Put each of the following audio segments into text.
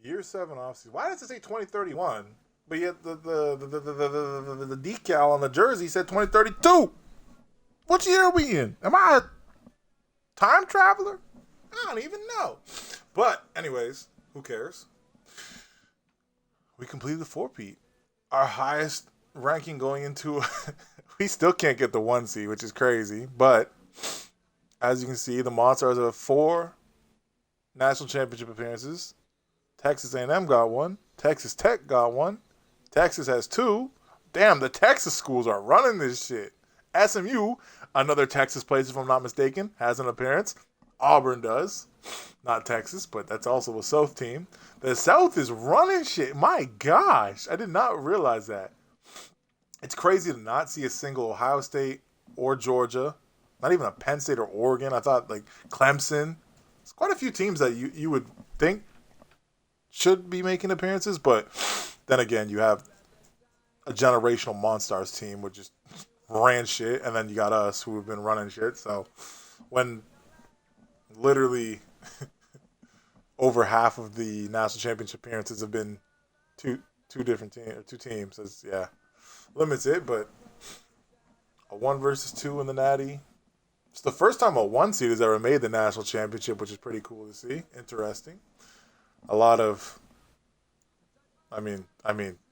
Year 7 offseason. Why does it say 2031? But yet the decal on the jersey said 2032. What year are we in? Am I a time traveler? I don't even know. But anyways, who cares? We completed the 4-peat. Our highest ranking going into... we still can't get the 1 seed, which is crazy. But as you can see, the Monstars have 4 national championship appearances. Texas A&M got 1. Texas Tech got 1. Texas has 2. Damn, the Texas schools are running this shit. SMU, another Texas place if I'm not mistaken, has an appearance. Auburn does. Not Texas, but that's also a South team. The South is running shit. My gosh, I did not realize that. It's crazy to not see a single Ohio State or Georgia. Not even a Penn State or Oregon. I thought like Clemson. There's quite a few teams that you would think should be making appearances, but then again, you have a generational Monstars team which just ran shit, and then you got us who have been running shit. So when literally over half of the national championship appearances have been two teams, yeah, limits it. But a 1 versus 2 in the Natty. It's the first time a 1 seed has ever made the national championship, which is pretty cool to see. Interesting. A lot of, I mean,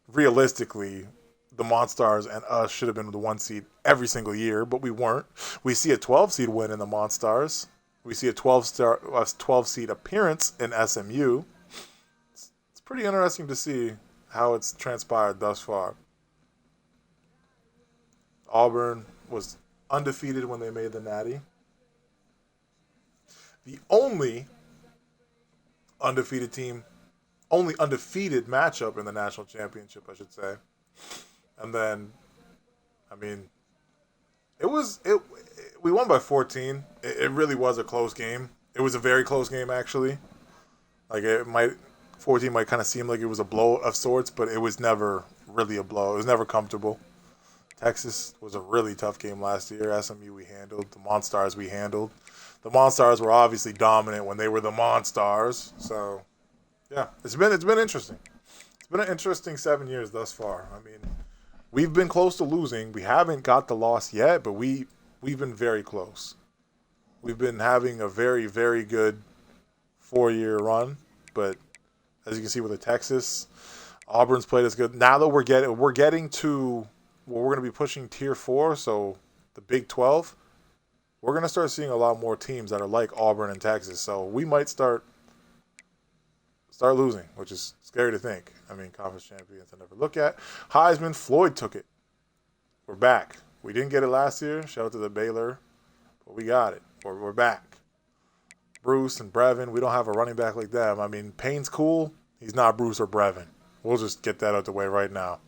realistically, the Monstars and us should have been the 1 seed every single year, but we weren't. We see a 12 seed win in the Monstars. We see a 12 seed appearance in SMU. It's pretty interesting to see how it's transpired thus far. Auburn was undefeated when they made the Natty. The only undefeated matchup in the national championship, I should say. And then, I mean, we won by 14. It really was a close game. It was a very close game, actually. Like 14 might kind of seem like it was a blow of sorts, but it was never really a blow. It was never comfortable. Texas was a really tough game last year. SMU we handled. The Monstars we handled. The Monstars were obviously dominant when they were the Monstars. So, yeah, it's been interesting. It's been an interesting 7 years thus far. I mean, we've been close to losing. We haven't got the loss yet, but we've been very close. We've been having a very, very good 4-year run, but as you can see with the Texas, Auburn's played as good. Now that we're getting to we're going to be pushing Tier 4, so the Big 12, we're going to start seeing a lot more teams that are like Auburn and Texas. So we might start losing, which is scary to think. I mean, conference champions I never look at. Heisman, Floyd took it. We're back. We didn't get it last year. Shout out to the Baylor. But we got it. We're back. Bruce and Brevin, we don't have a running back like them. I mean, Payne's cool. He's not Bruce or Brevin. We'll just get that out the way right now.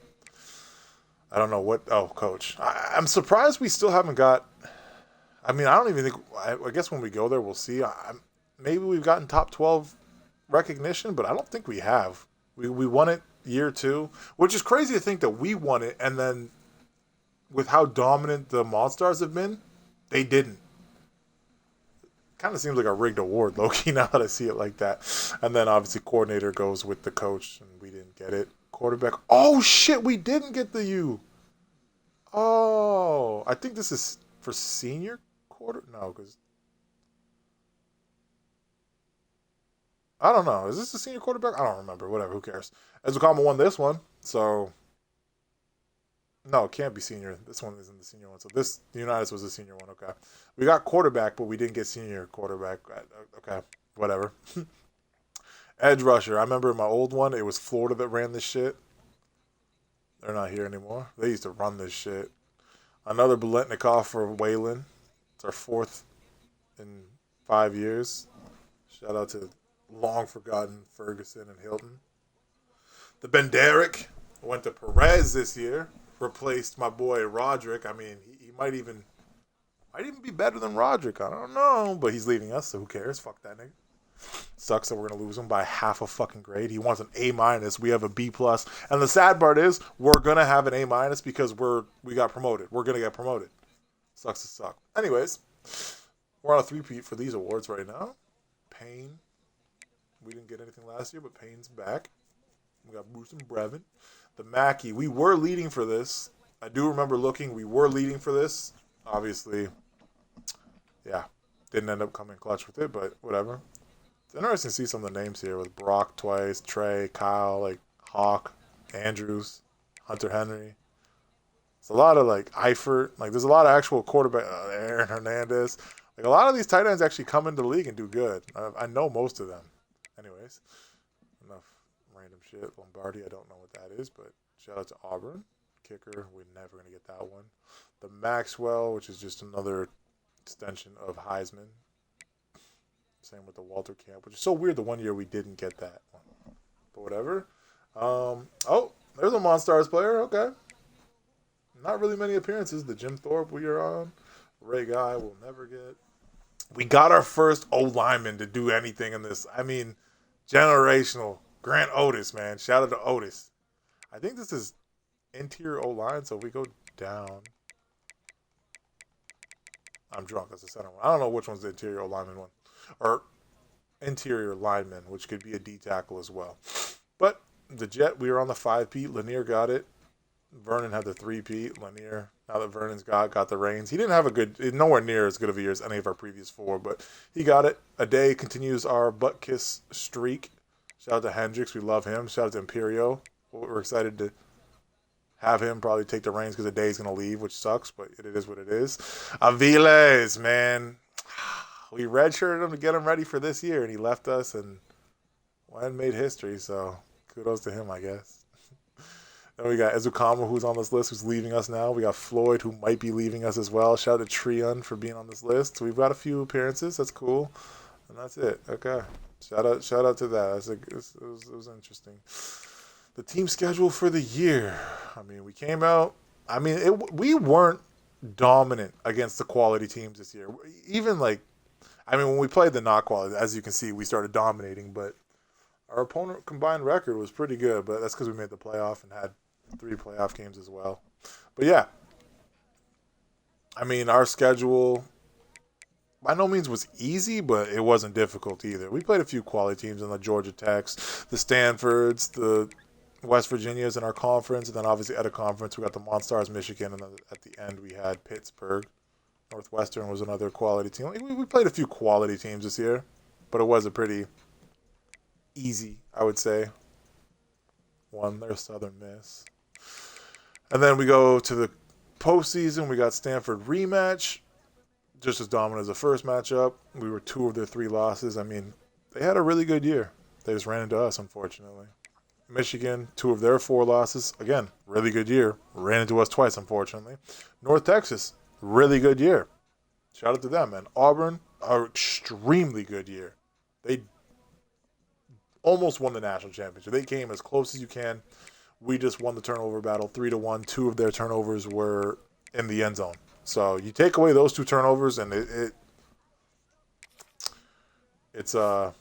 I don't know what... Oh, coach. I'm surprised we still haven't got... I mean, I don't even think... I guess when we go there, we'll see. Maybe we've gotten top 12 recognition, but I don't think we have. We won it year 2, which is crazy to think that we won it, and then with how dominant the Monstars have been, they didn't. Kind of seems like a rigged award, low-key, now that I see it like that. And then, obviously, coordinator goes with the coach, and we didn't get it. Quarterback. Oh, shit, we didn't get the U. Oh, I think this is for senior quarter. No, because... I don't know. Is this a senior quarterback? I don't remember. Whatever. Who cares? Ezukama won this one, so... No, it can't be senior. This one isn't the senior one. So this, the Unitas was the senior one. Okay. We got quarterback, but we didn't get senior quarterback. Okay. Whatever. Edge rusher. I remember my old one, it was Florida that ran this shit. They're not here anymore. They used to run this shit. Another Biletnikoff for Waylon. It's our 4th in 5 years. Shout out to long forgotten Ferguson and Hilton. The Benderic went to Perez this year. Replaced my boy Roderick. I mean, he might even be better than Roderick. I don't know, but he's leaving us, so who cares? Fuck that nigga. Sucks that we're gonna lose him by half a fucking grade. He wants an A-. We have a B+. And the sad part is, we're gonna have an A- because we got promoted. We're gonna get promoted. Sucks to suck. Anyways, we're on a 3-peat for these awards right now. Payne We didn't get anything last year, but Payne's back. We got Bruce and Brevin. The Mackey, we were leading for this. I do remember looking. We were leading for this. Obviously, yeah, didn't end up coming clutch with it, but whatever. It's interesting to see some of the names here with Brock twice, Trey, Kyle, like Hawk, Andrews, Hunter Henry. It's a lot of like Eifert. Like there's a lot of actual quarterback. Aaron Hernandez. Like a lot of these tight ends actually come into the league and do good. I know most of them. Anyways, enough random shit. Lombardi, I don't know what that is, but shout out to Auburn. Kicker, we're never going to get that one. The Maxwell, which is just another extension of Heisman. Same with the Walter Camp, which is so weird the one year we didn't get that one. But whatever. Oh, there's a Monstars player. Okay. Not really many appearances. The Jim Thorpe we are on. Ray Guy will never get. We got our first O-lineman to do anything in this. I mean, generational. Grant Otis, man. Shout out to Otis. I think this is interior O-line, so if we go down. I'm drunk. That's the center one. I don't know which one's the interior O-lineman one. Or interior lineman, which could be a D tackle as well. But the Jet, we were on the 5-peat. Lanier got it. Vernon had the 3-peat. Lanier, now that Vernon's got the reins. He didn't have a good, nowhere near as good of a year as any of our previous 4, but he got it. A day continues our butt kiss streak. Shout out to Hendricks. We love him. Shout out to Imperio. We're excited to have him probably take the reins because a day's going to leave, which sucks, but it is what it is. Aviles, man. We redshirted him to get him ready for this year, and he left us and went and made history, so kudos to him, I guess. Then we got Ezukama, who's on this list, who's leaving us now. We got Floyd, who might be leaving us as well. Shout out to Trion for being on this list. We've got a few appearances. That's cool. And that's it. Okay. Shout out to that. It was interesting. The team schedule for the year. I mean, we came out. I mean, we weren't dominant against the quality teams this year. Even like, I mean, when we played the not quality, as you can see, we started dominating. But our opponent combined record was pretty good. But that's because we made the playoff and had 3 playoff games as well. But yeah, I mean, our schedule by no means was easy, but it wasn't difficult either. We played a few quality teams in the Georgia Techs, the Stanfords, the West Virginia's in our conference, and then obviously at a conference we got the Monstars, Michigan, and then at the end we had Pittsburgh. Northwestern was another quality team. We played a few quality teams this year, but it was a pretty easy, I would say, one. There's Southern Miss. And then we go to the postseason. We got Stanford rematch, just as dominant as the first matchup. We were 2 of their 3 losses. I mean, they had a really good year. They just ran into us, unfortunately. Michigan, 2 of their 4 losses. Again, really good year. Ran into us twice, unfortunately. North Texas, really good year. Shout out to them, man. Auburn, an extremely good year. They almost won the national championship. They came as close as you can. We just won the turnover battle 3-1. 2 of their turnovers were in the end zone. So you take away those 2 turnovers, and it's we're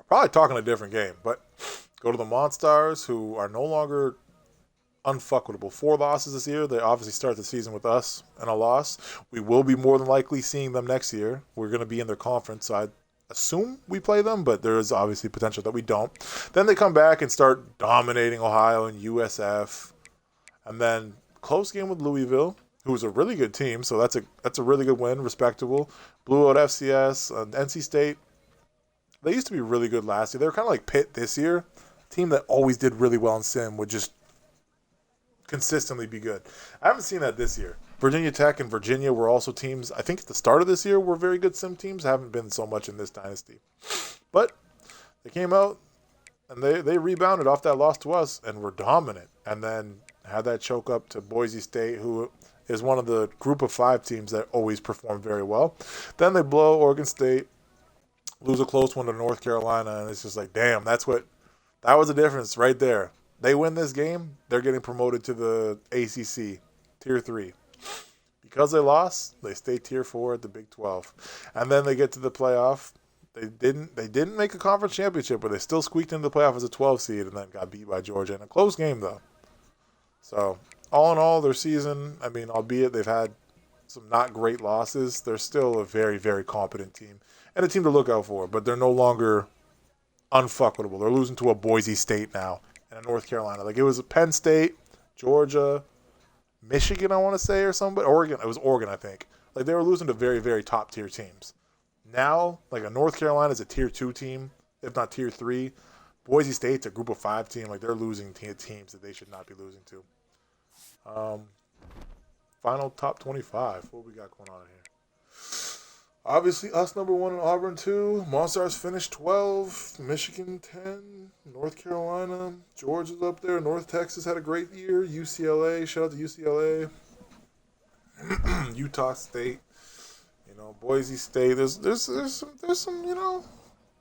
probably talking a different game. But go to the Monstars, who are no longer unfuckable. 4 losses this year. They obviously start the season with us and a loss. We will be more than likely seeing them next year. We're going to be in their conference, so I assume we play them, but there is obviously potential that we don't. Then they come back and start dominating Ohio and USF, and then close game with Louisville, who was a really good team, so that's a really good win, respectable. Blew out FCS, NC State. They used to be really good last year. They were kind of like Pitt this year, a team that always did really well in sim, would just consistently be good. I haven't seen that this year. Virginia Tech and Virginia were also teams, I think at the start of this year, were very good sim teams. Haven't been so much in this dynasty. But they came out and they rebounded off that loss to us and were dominant. And then had that choke up to Boise State, who is one of the group of 5 teams that always perform very well. Then they blow Oregon State, lose a close one to North Carolina, and it's just like, damn, that was the difference right there. They win this game, they're getting promoted to the ACC, Tier 3. Because they lost, they stay Tier 4 at the Big 12. And then they get to the playoff. They didn't make a conference championship, but they still squeaked into the playoff as a 12 seed and then got beat by Georgia in a close game, though. So, all in all, their season, I mean, albeit they've had some not great losses, they're still a very, very competent team. And a team to look out for, but they're no longer unfuckable. They're losing to a Boise State now and a North Carolina. Like, it was Penn State, Georgia, Michigan, I want to say, or somebody. Oregon. It was Oregon, I think. Like, they were losing to very, very top tier teams. Now, like, a North Carolina is a tier 2 team, if not tier 3. Boise State's a group of 5 team. Like, they're losing teams that they should not be losing to. Final top 25. What we got going on here? Obviously, us number 1 and Auburn 2. Monstars finished 12. Michigan 10. North Carolina. Georgia's up there. North Texas had a great year. UCLA. Shout out to UCLA. Utah State. Boise State. There's some.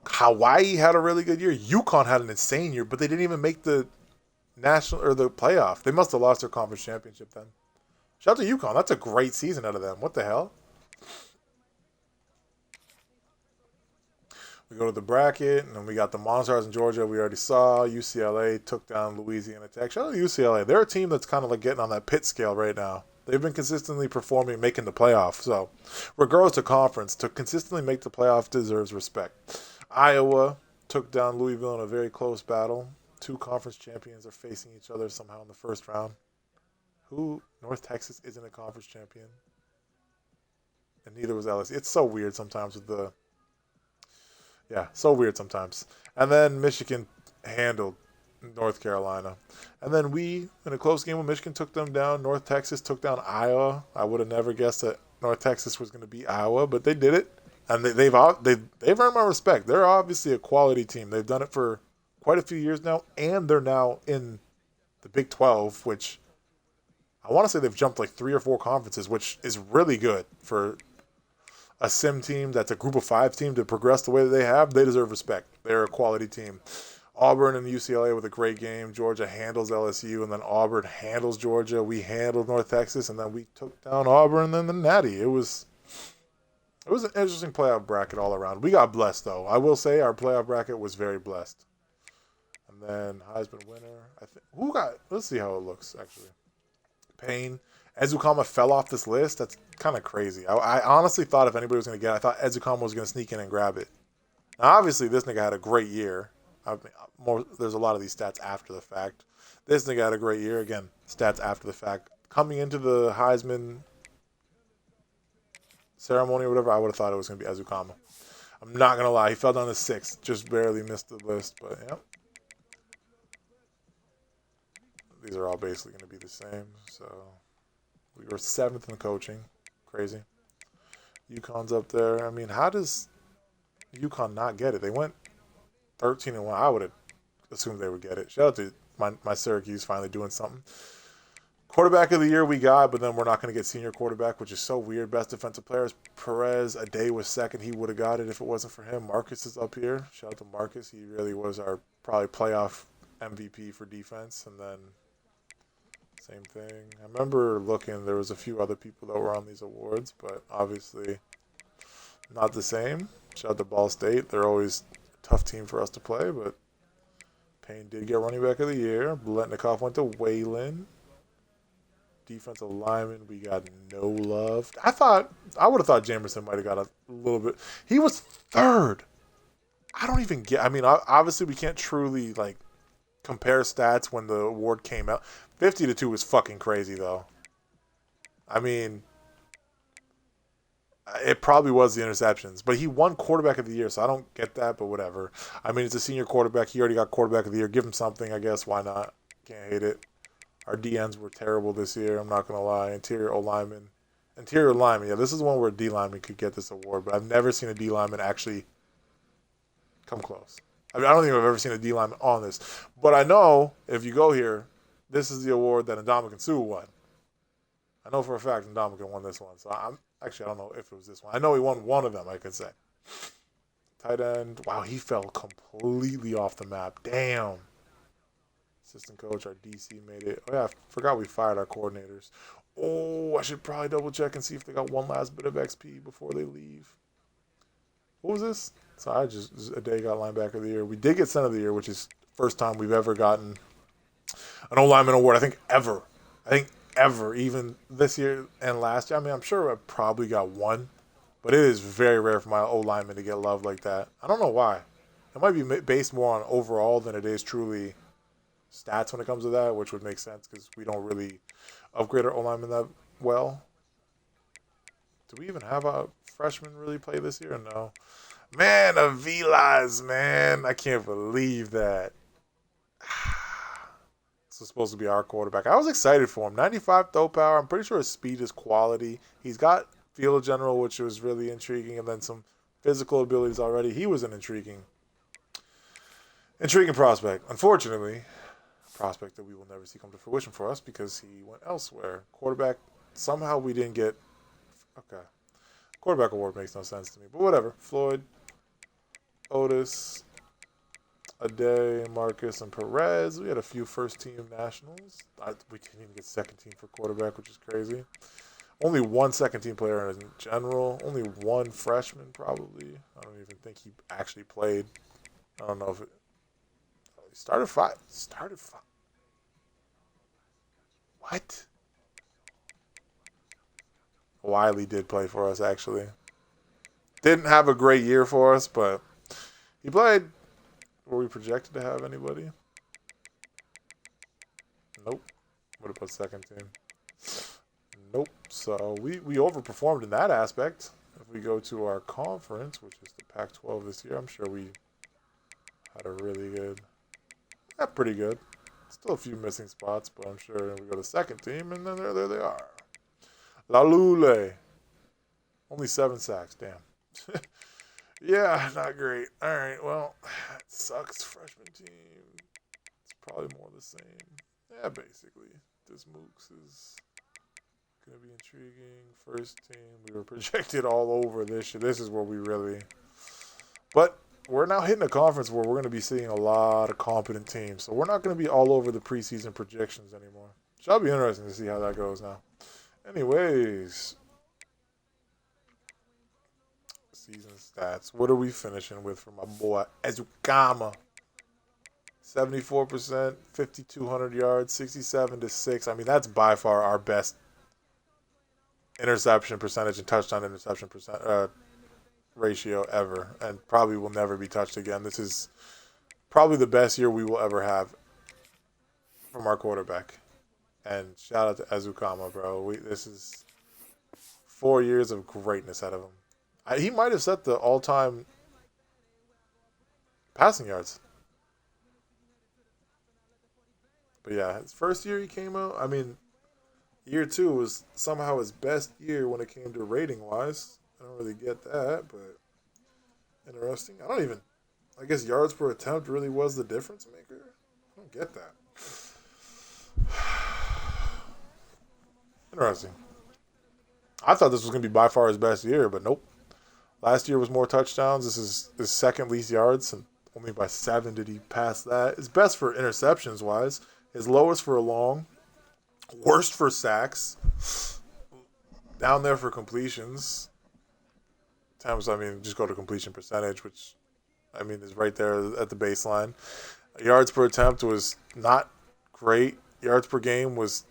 Hawaii had a really good year. UConn had an insane year, but they didn't even make the national or the playoff. They must have lost their conference championship then. Shout out to UConn. That's a great season out of them. What the hell? We go to the bracket, and then we got the Monstars in Georgia. We already saw UCLA took down Louisiana Tech. Shout out to UCLA. They're a team that's kind of like getting on that Pitt scale right now. They've been consistently performing, making the playoff. So, regardless of conference, to consistently make the playoff deserves respect. Iowa took down Louisville in a very close battle. 2 conference champions are facing each other somehow in the first round. North Texas isn't a conference champion. And neither was LSU. It's so weird sometimes with the... Yeah, so weird sometimes. And then Michigan handled North Carolina. And then we, in a close game when Michigan took them down, North Texas took down Iowa. I would have never guessed that North Texas was going to beat Iowa, but they did it. And they've earned my respect. They're obviously a quality team. They've done it for quite a few years now, and they're now in the Big 12, which I want to say they've jumped like 3 or 4 conferences, which is really good for a sim team that's a group of 5 team to progress the way that they have. They deserve respect. They're a quality team. Auburn and UCLA with a great game. Georgia handles LSU, and then Auburn handles Georgia. We handled North Texas, and then we took down Auburn and then the Natty. It was an interesting playoff bracket all around. We got blessed, though. I will say our playoff bracket was very blessed. And then Heisman winner. Let's see how it looks, actually. Payne. Ezukama fell off this list. That's kind of crazy. I honestly thought if anybody was going to get it, I thought Ezukama was going to sneak in and grab it. Now, obviously, this nigga had a great year. There's a lot of these stats after the fact. This nigga had a great year. Again, stats after the fact. Coming into the Heisman ceremony or whatever, I would have thought it was going to be Ezukama. I'm not going to lie. He fell down to 6th. Just barely missed the list, but yeah. These are all basically going to be the same. So we were 7th in coaching. Crazy. UConn's up there. I mean, how does UConn not get it? They went 13-1. I would have assumed they would get it. Shout out to my Syracuse finally doing something. Quarterback of the year we got, but then we're not going to get senior quarterback, which is so weird. Best defensive players, Perez. A day was 2nd. He would have got it if it wasn't for him. Marcus is up here. Shout out to Marcus. He really was our probably playoff MVP for defense. And then same thing. I remember looking, there was a few other people that were on these awards, but obviously not the same. Shout out to Ball State. They're always a tough team for us to play, but Payne did get running back of the year. Bletnikoff went to Wayland. Defensive lineman, we got no love. I would have thought Jamerson might have got a little bit. He was 3rd. I don't even get. I mean, obviously we can't truly compare stats when the award came out. 50-2 was fucking crazy though. I mean, it probably was the interceptions, but he won quarterback of the year, so I don't get that. But whatever. I mean, it's a senior quarterback. He already got quarterback of the year. Give him something, I guess. Why not? Can't hate it. Our DNs were terrible this year. I'm not going to lie. Interior lineman. Yeah, this is one where a D lineman could get this award, but I've never seen a D lineman actually come close. I mean, I don't think I've ever seen a D lineman on this. But I know if you go here, this is the award that Ndamukong Suh won. I know for a fact Ndamukong won this one. So I don't know if it was this one. I know he won one of them, I could say. Tight end. Wow, he fell completely off the map. Damn. Assistant coach, our DC made it. Oh, yeah, I forgot we fired our coordinators. Oh, I should probably double check and see if they got one last bit of XP before they leave. What was this? So I just a day got linebacker of the year. We did get center of the year, which is first time we've ever gotten an O-lineman award. I think ever. Even this year and last year. I mean, I'm sure I probably got one, but it is very rare for my O-lineman to get love like that. I don't know why. It might be based more on overall than it is truly stats when it comes to that, which would make sense because we don't really upgrade our O-lineman that well. Do we even have a freshman really play this year? No. Man, Avilas, man. I can't believe that. This is supposed to be our quarterback. I was excited for him. 95 throw power. I'm pretty sure his speed is quality. He's got field general, which was really intriguing, and then some physical abilities already. He was an intriguing prospect. Unfortunately, a prospect that we will never see come to fruition for us because he went elsewhere. Quarterback, somehow we didn't get... Okay. Quarterback award makes no sense to me, but whatever. Floyd, Otis, Ade, Marcus, and Perez. We had a few first-team nationals. We didn't even get second-team for quarterback, which is crazy. Only one second-team player in general. Only one freshman, probably. I don't even think he actually played. I don't know if it... He started five. What? Wiley did play for us, actually. Didn't have a great year for us, but he played. Were we projected to have anybody? Nope. Would have put second team. Nope. So we overperformed in that aspect. If we go to our conference, which is the Pac-12 this year, I'm sure we had a really good, pretty good. Still a few missing spots, but I'm sure we go to second team, and then there they are. La Lule. Only 7 sacks, damn. Yeah, not great. All right, well, it sucks. Freshman team. It's probably more the same. Yeah, basically. This Mooks is going to be intriguing. First team. We were projected all over this year. This is where we really... But we're now hitting a conference where we're going to be seeing a lot of competent teams. So we're not going to be all over the preseason projections anymore. Shall be interesting to see how that goes now. Anyways, season stats. What are we finishing with for my boy Ezukama? 74%, 5,200 yards, 67-6. I mean, that's by far our best interception percentage and touchdown interception ratio ever, and probably will never be touched again. This is probably the best year we will ever have from our quarterback. And shout out to Ezukama, bro. This is 4 years of greatness out of him. He might have set the all-time passing yards. But yeah, his first year he came out, I mean, year 2 was somehow his best year when it came to rating-wise. I don't really get that, but interesting. I guess yards per attempt really was the difference maker. I don't get that. Interesting. I thought this was going to be by far his best year, but nope. Last year was more touchdowns. This is his second least yards, and only by 7 did he pass that. His best for interceptions-wise. His lowest for a long. Worst for sacks. Down there for completions. Times, I mean, just go to completion percentage, which, I mean, is right there at the baseline. Yards per attempt was not great. Yards per game was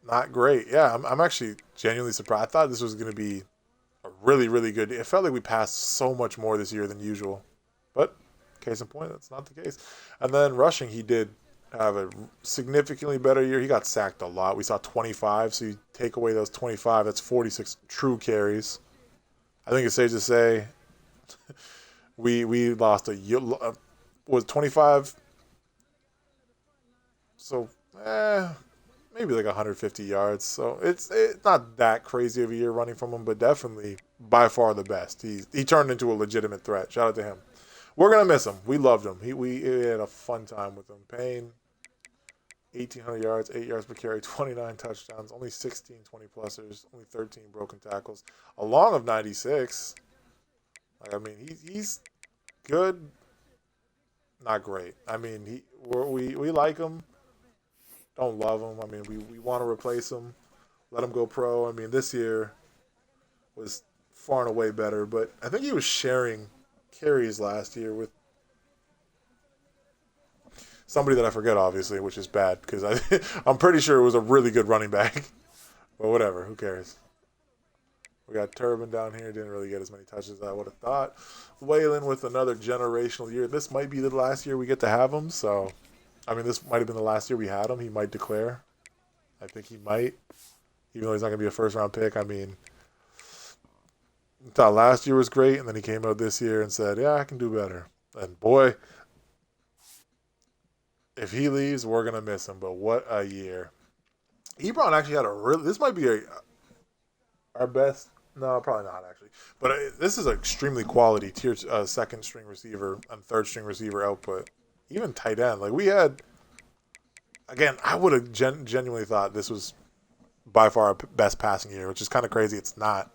not great. Yeah, I'm actually genuinely surprised. I thought this was going to be a really, really good. It felt like we passed so much more this year than usual. But, case in point, that's not the case. And then rushing, he did have a significantly better year. He got sacked a lot. We saw 25, so you take away those 25, that's 46 true carries. I think it's safe to say we lost was 25. So, maybe like 150 yards. So it's not that crazy of a year running from him, but definitely by far the best. He turned into a legitimate threat. Shout out to him. We're gonna miss him. We loved him. We had a fun time with him. Payne, 1,800 yards, 8 yards per carry, 29 touchdowns, only 16 20-plussers, only 13 broken tackles, a long of 96. Like, I mean, he's good, not great. I mean, we like him, don't love him. I mean, we want to replace him, let him go pro. I mean, this year was far and away better, but I think he was sharing carries last year with somebody that I forget, obviously, which is bad because I'm pretty sure it was a really good running back. But whatever, who cares? We got Turbin down here. Didn't really get as many touches as I would have thought. Waylon with another generational year. This might be the last year we get to have him. So, I mean, this might have been the last year we had him. He might declare. I think he might. Even though he's not going to be a first-round pick. I mean, I thought last year was great. And then he came out this year and said, yeah, I can do better. And boy, if he leaves, we're going to miss him. But what a year. Ebron actually had a really... This might be our best... No, probably not, actually. But this is an extremely quality tier second-string receiver and third-string receiver output. Even tight end. Like, we had... Again, I would have genuinely thought this was by far our best passing year, which is kind of crazy. It's not.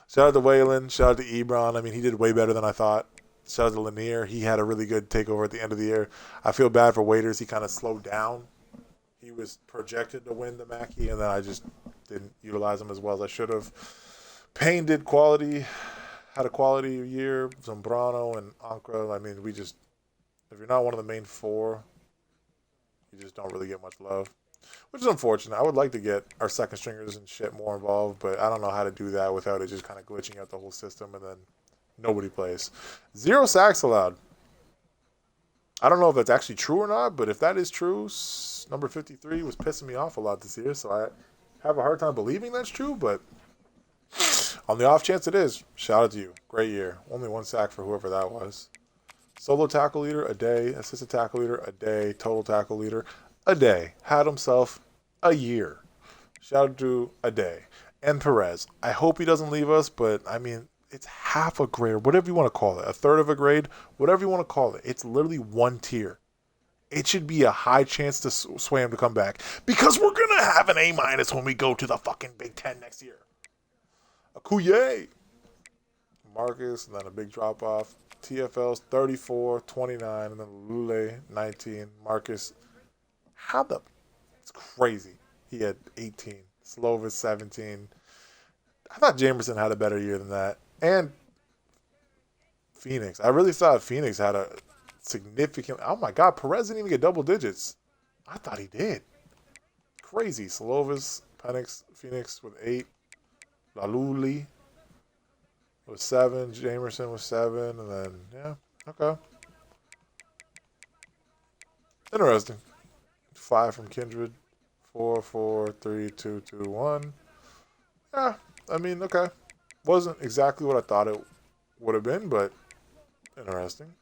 Shout out to Waylon. Shout out to Ebron. I mean, he did way better than I thought. Shout out to Lanier. He had a really good takeover at the end of the year. I feel bad for Waiters. He kind of slowed down. He was projected to win the Mackey, and then I just didn't utilize him as well as I should have. Payne did quality, had a quality year. Zambrano and Ankra. I mean, if you're not one of the main four, you just don't really get much love, which is unfortunate. I would like to get our second stringers and shit more involved, but I don't know how to do that without it just kind of glitching out the whole system, and then nobody plays. 0 sacks allowed. I don't know if that's actually true or not, but if that is true, number 53 was pissing me off a lot this year, so I have a hard time believing that's true, but on the off chance it is, shout out to you. Great year. Only 1 sack for whoever that was. Solo tackle leader, a day. Assistant tackle leader, a day. Total tackle leader, a day. Had himself a year. Shout out to a day. And Perez. I hope he doesn't leave us, but, I mean, it's half a grade, or whatever you want to call it. A third of a grade, whatever you want to call it. It's literally 1 tier. It should be a high chance to sway him to come back, because we're going to have an A- when we go to the fucking Big Ten next year. Akuye. Marcus, and then a big drop-off. TFL's 34, 29, and then Lule, 19. Marcus, it's crazy. He had 18. Slovis, 17. I thought Jamerson had a better year than that. And Phoenix. I really thought Phoenix had a significant... Oh, my God. Perez didn't even get double digits. I thought he did. Crazy. Slovis, Penix, Phoenix with 8. Laluli was 7. Jamerson was 7. And then, yeah, okay. Interesting. 5 from Kindred. 4, 4, 3, 2, 2, 1. Yeah, I mean, okay. Wasn't exactly what I thought it would have been, but interesting.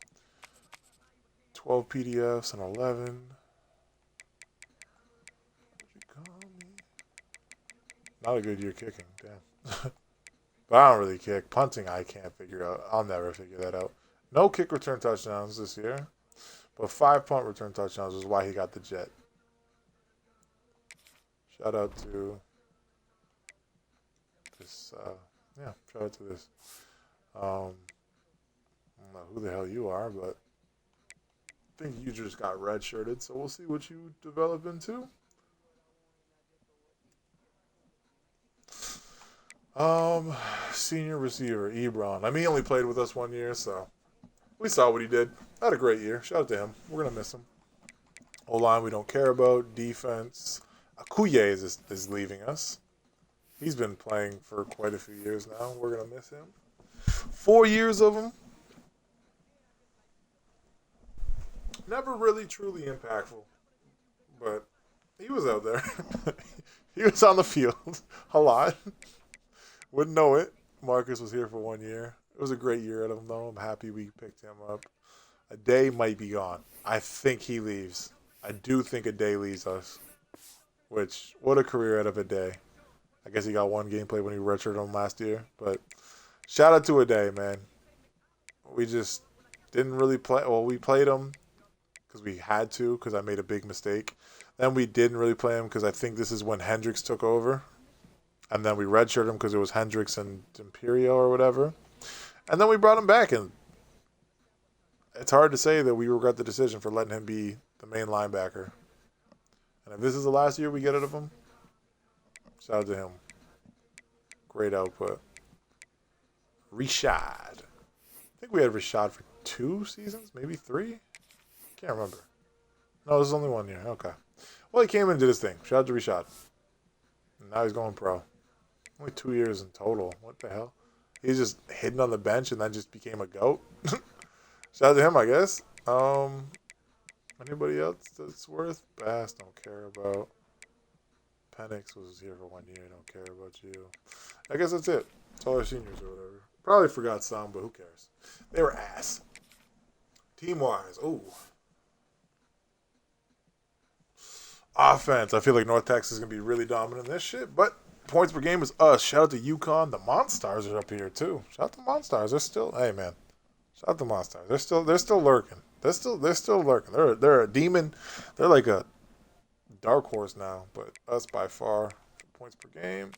12 PDFs and 11. What'd you call me? Not a good year kicking, damn. But I don't really kick. Punting, I can't figure out. I'll never figure that out. No kick return touchdowns this year, but 5 punt return touchdowns is why he got the jet. Shout out to this, shout out to this. I don't know who the hell you are, but I think you just got redshirted, so we'll see what you develop into. Senior receiver, Ebron. I mean, he only played with us 1 year, so we saw what he did. Had a great year. Shout out to him. We're going to miss him. O-line we don't care about. Defense. Akuye is leaving us. He's been playing for quite a few years now. We're going to miss him. 4 years of him. Never really truly impactful. But he was out there. He was on the field a lot. Wouldn't know it. Marcus was here for 1 year. It was a great year out of him, though. I'm happy we picked him up. A day might be gone. I think he leaves. I do think a day leaves us. Which, what a career out of a day. I guess he got 1 gameplay when he redshirted him last year. But shout out to a day, man. We just didn't really play. Well, we played him because we had to, because I made a big mistake. Then we didn't really play him because I think this is when Hendricks took over. And then we redshirted him because it was Hendricks and Imperio or whatever. And then we brought him back. And it's hard to say that we regret the decision for letting him be the main linebacker. And if this is the last year we get out of him, shout out to him. Great output. Rashad. I think we had Rashad for 2 seasons, maybe 3. Can't remember. No, this is only 1 year. Okay. Well, he came in and did his thing. Shout out to Rashad. And now he's going pro. Only 2 years in total. What the hell? He's just hidden on the bench and then just became a GOAT. Shout out to him, I guess. Anybody else that's worth? Bass, don't care about. Penix was here for 1 year. Don't care about you. I guess that's it. It's all our seniors or whatever. Probably forgot some, but who cares? They were ass. Team-wise, ooh. Offense. I feel like North Texas is going to be really dominant in this shit, but points per game is us. Shout out to UConn. The Monstars are up here, too. Shout out to Monstars. They're still, hey, man. Shout out to Monstars. They're still lurking. They're still lurking. They're a demon. They're like a dark horse now, but us by far. Points per game.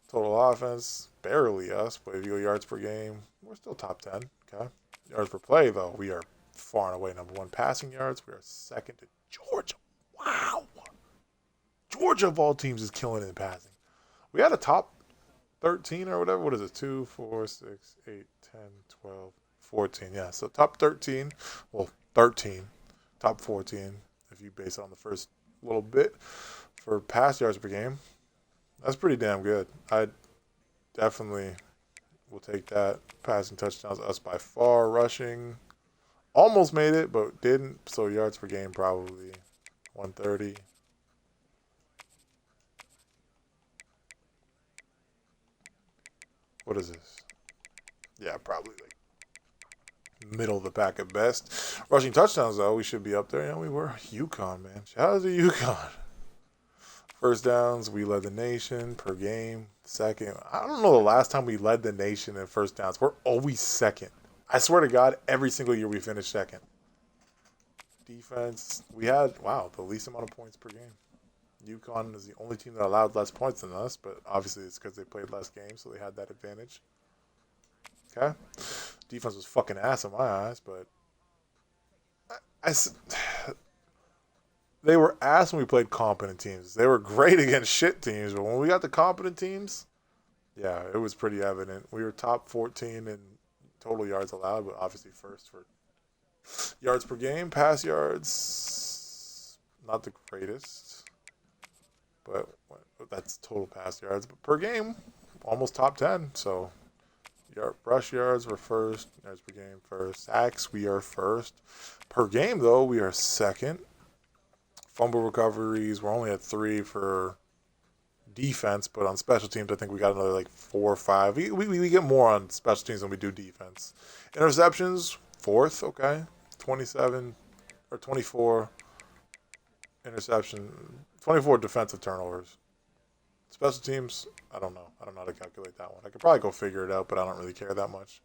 Total offense, barely us, but if you go yards per game, we're still top 10. Okay. Yards per play, though, we are far and away number one. Passing yards, we are second to Georgia. Wow. Georgia, of all teams, is killing it in passing. We had a top 13 or whatever. What is it? 2, 4, 6, 8, 10, 12, 14. Yeah, so top 13. Well, 13. Top 14, if you base it on the first little bit for pass yards per game. That's pretty damn good. I definitely will take that. Passing touchdowns, us by far. Rushing, almost made it, but didn't. So yards per game, probably 130. What is this? Yeah, probably like middle of the pack at best. Rushing touchdowns, though, we should be up there. Yeah, we were. UConn, man. Shout out to UConn. First downs, we led the nation per game. Second, I don't know the last time we led the nation in first downs. We're always second. I swear to God, every single year we finish second. Defense, we had, the least amount of points per game. UConn is the only team that allowed less points than us, but obviously it's because they played less games, so they had that advantage. Okay? Defense was fucking ass in my eyes, but they were ass when we played competent teams. They were great against shit teams, but when we got the competent teams, yeah, it was pretty evident. We were top 14 in total yards allowed, but obviously first for yards per game. Pass yards, not the greatest, but that's total pass yards. But per game, almost top 10. So rush yards were first, yards per game first. Sacks, we are first. Per game, though, we are second. Fumble recoveries, we're only at 3 for defense, but on special teams, I think we got another like 4 or 5. We get more on special teams than we do defense. Interceptions, 4th, okay. 27 or 24 interception, 24 defensive turnovers. Special teams, I don't know. I don't know how to calculate that one. I could probably go figure it out, but I don't really care that much.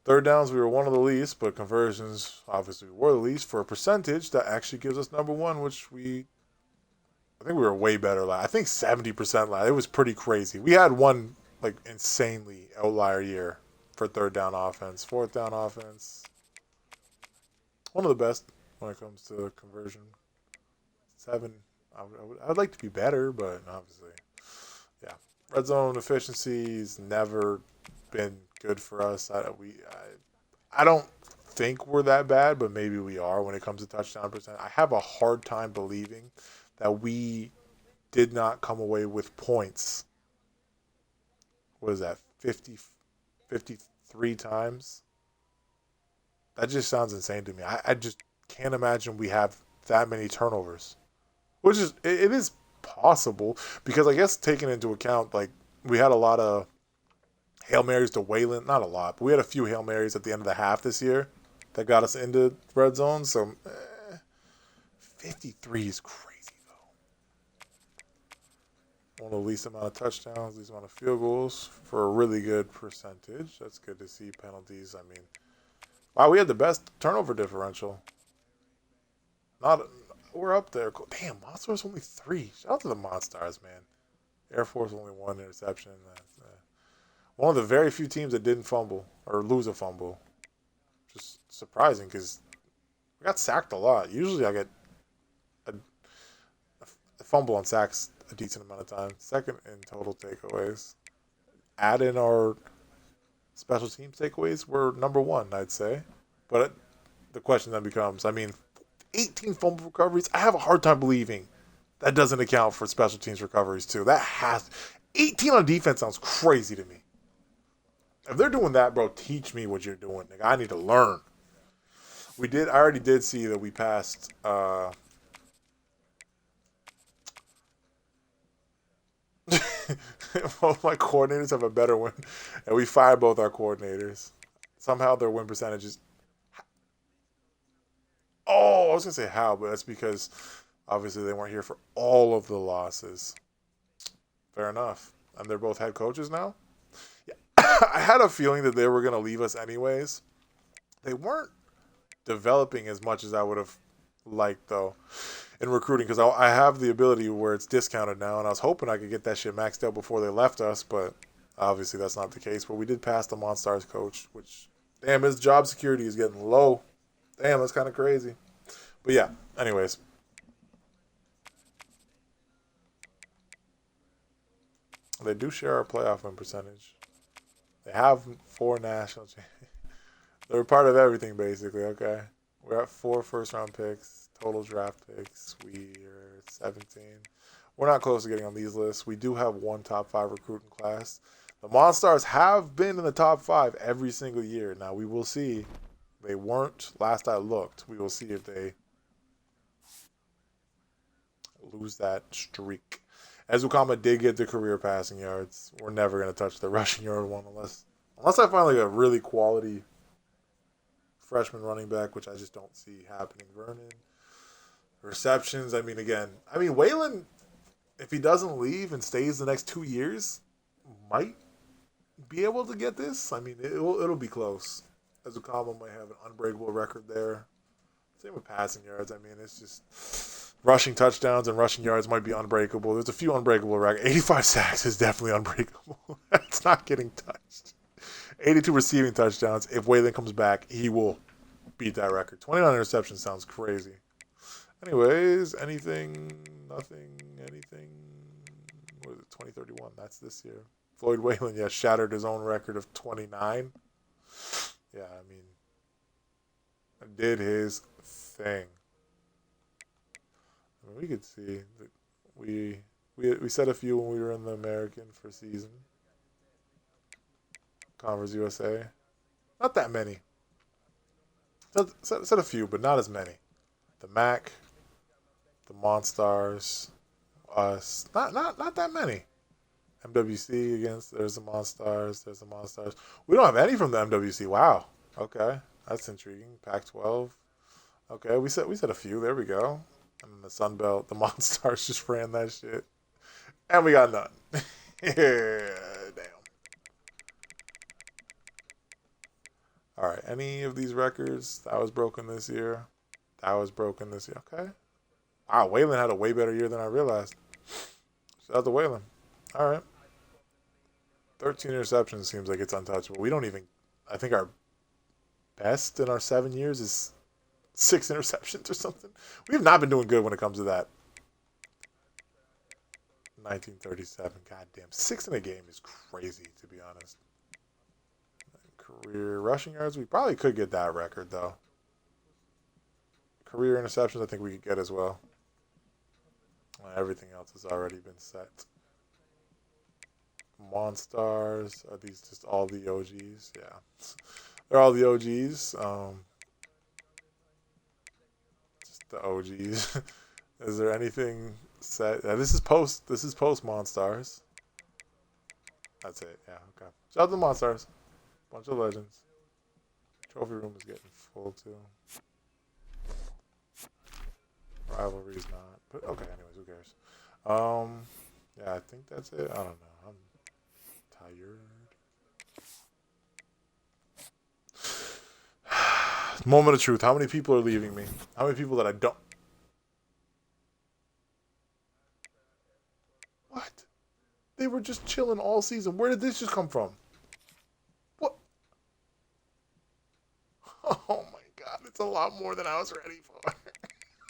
Third downs, we were one of the least, but conversions, obviously, we were the least for a percentage that actually gives us number one, which I think we were way better. I think 70%. It was pretty crazy. We had one, insanely outlier year for third down offense. Fourth down offense, one of the best when it comes to conversion. 7. I'd like to be better, but obviously, yeah. Red zone efficiency's never been good for us. I don't think we're that bad, but maybe we are when it comes to touchdown percent. I have a hard time believing that we did not come away with points. What is that? 53 times? That just sounds insane to me. I just can't imagine we have that many turnovers. Which is, it is possible, because I guess taking into account, we had a lot of Hail Marys to Waylon. Not a lot, but we had a few Hail Marys at the end of the half this year that got us into red zone. So, 53 is crazy, though. One of the least amount of touchdowns, least amount of field goals for a really good percentage. That's good to see. Penalties, wow, we had the best turnover differential. We're up there. Damn, Monstars only 3. Shout out to the Monstars, man. Air Force only 1 interception. One of the very few teams that didn't fumble or lose a fumble. Just surprising, because we got sacked a lot. Usually I get a fumble on sacks a decent amount of times. Second in total takeaways. Add in our special teams takeaways, we're number 1, I'd say. But the question then becomes, 18 fumble recoveries. I have a hard time believing that doesn't account for special teams recoveries too. 18 on defense sounds crazy to me. If they're doing that, bro, teach me what you're doing. Nigga, I need to learn. I already did see that we passed both my coordinators have a better win, and we fired both our coordinators. Somehow their win percentages. Oh, I was gonna say how, but that's because obviously they weren't here for all of the losses. Fair enough. And they're both head coaches now. Yeah, I had a feeling that they were gonna leave us anyways. They weren't developing as much as I would have liked though in recruiting, because I have the ability where it's discounted now, and I was hoping I could get that shit maxed out before they left us, but obviously that's not the case. But we did pass the Monstars coach, which, damn, his job security is getting low. Damn, that's kind of crazy. But yeah, anyways. They do share our playoff win percentage. They have 4 national champions. They're part of everything, basically, okay? We're at 4 first-round picks, total draft picks. We are 17. We're not close to getting on these lists. We do have 1 top 5 recruiting class. The Monstars have been in the top 5 every single year. Now, we will see. They weren't last I looked. We will see if they lose that streak. Ezukama did get the career passing yards. We're never going to touch the rushing yard one unless I find like a really quality freshman running back, which I just don't see happening. Vernon. Receptions, Waylon, if he doesn't leave and stays the next 2 years, might be able to get this. It'll be close. Ezukama might have an unbreakable record there. Same with passing yards. It's just rushing touchdowns and rushing yards might be unbreakable. There's a few unbreakable records. 85 sacks is definitely unbreakable. That's not getting touched. 82 receiving touchdowns. If Waylon comes back, he will beat that record. 29 interceptions sounds crazy. Anyways, anything. What is it, 2031? That's this year. Floyd Waylon, shattered his own record of 29. Yeah, did his thing. We could see that we said a few when we were in the American for season. Converse USA. Not that many. Said a few, but not as many. The MAC, the Monstars, us. Not that many. MWC against, there's the Monstars. We don't have any from the MWC. Wow. Okay. That's intriguing. Pac-12. Okay, we said a few. There we go. And then the Sun Belt, the Monstars just ran that shit. And we got none. Yeah, damn. All right, any of these records, that was broken this year. Okay. Wow, Waylon had a way better year than I realized. Shout out to Waylon. All right. 13 interceptions seems like it's untouchable. I think our best in our 7 years is 6 interceptions or something. We have not been doing good when it comes to that. 1937, goddamn. 6 in a game is crazy, to be honest. Career rushing yards, we probably could get that record, though. Career interceptions, I think we could get as well. Everything else has already been set. Monstars, are these just all the OGs? Yeah. They're all the OGs. Just the OGs. Is there anything set? This is post Monstars. That's it. Yeah, okay. Shout out to the Monstars. Bunch of legends. Trophy room is getting full too. Rivalry's not. But okay, anyways, who cares? Yeah, I think that's it. I don't know. I'm tired. Moment of truth. How many people are leaving me? How many people that I don't? What? They were just chilling all season. Where did this just come from? What? Oh my god, it's a lot more than I was ready for.